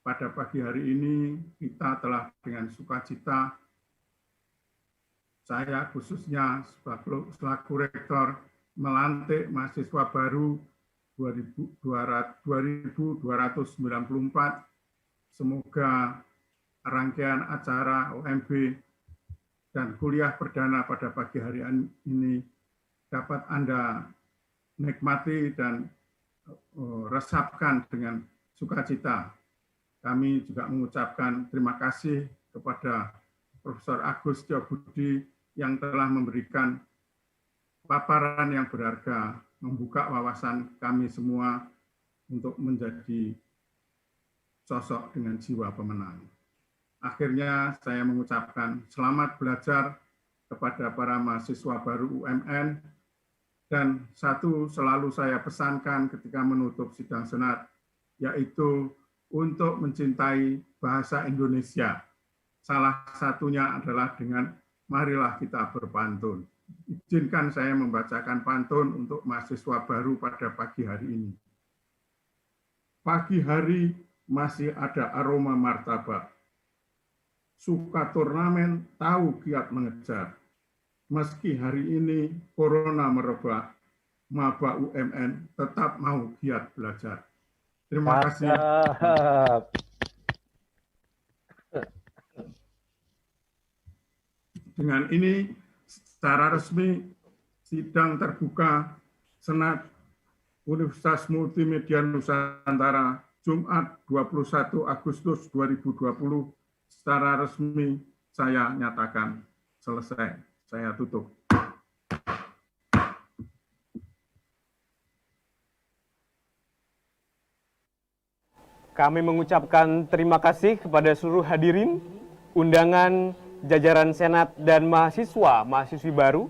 pada pagi hari ini kita telah dengan sukacita, saya khususnya selaku rektor melantik mahasiswa baru 2294. Semoga rangkaian acara OMB dan kuliah perdana pada pagi hari ini dapat Anda nikmati dan resapkan dengan sukacita. Kami juga mengucapkan terima kasih kepada Profesor Agus Setiobudi yang telah memberikan paparan yang berharga, membuka wawasan kami semua untuk menjadi sosok dengan jiwa pemenang. Akhirnya saya mengucapkan selamat belajar kepada para mahasiswa baru UMN, dan satu selalu saya pesankan ketika menutup sidang Senat, yaitu untuk mencintai bahasa Indonesia. Salah satunya adalah dengan marilah kita berpantun. Izinkan saya membacakan pantun untuk mahasiswa baru pada pagi hari ini. Pagi hari masih ada aroma martabak. Suka turnamen, tahu giat mengejar. Meski hari ini corona merebak, maba UMN tetap mau giat belajar. Terima kasih. Dengan ini, secara resmi, sidang terbuka Senat Universitas Multimedia Nusantara, Jumat 21 Agustus 2020, secara resmi saya nyatakan selesai. Saya tutup. Kami mengucapkan terima kasih kepada seluruh hadirin, undangan, jajaran Senat, dan mahasiswa-mahasiswi baru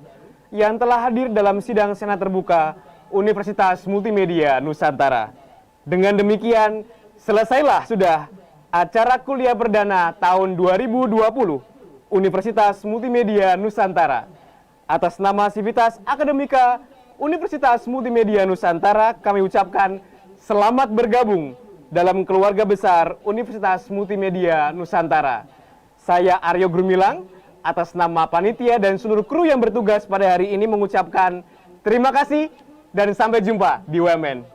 yang telah hadir dalam sidang Senat terbuka Universitas Multimedia Nusantara. Dengan demikian, selesailah sudah acara kuliah perdana tahun 2020 Universitas Multimedia Nusantara. Atas nama Sivitas Akademika Universitas Multimedia Nusantara, kami ucapkan selamat bergabung dalam keluarga besar Universitas Multimedia Nusantara. Saya Aryo Grumilang, atas nama panitia dan seluruh kru yang bertugas pada hari ini mengucapkan terima kasih dan sampai jumpa di UMN.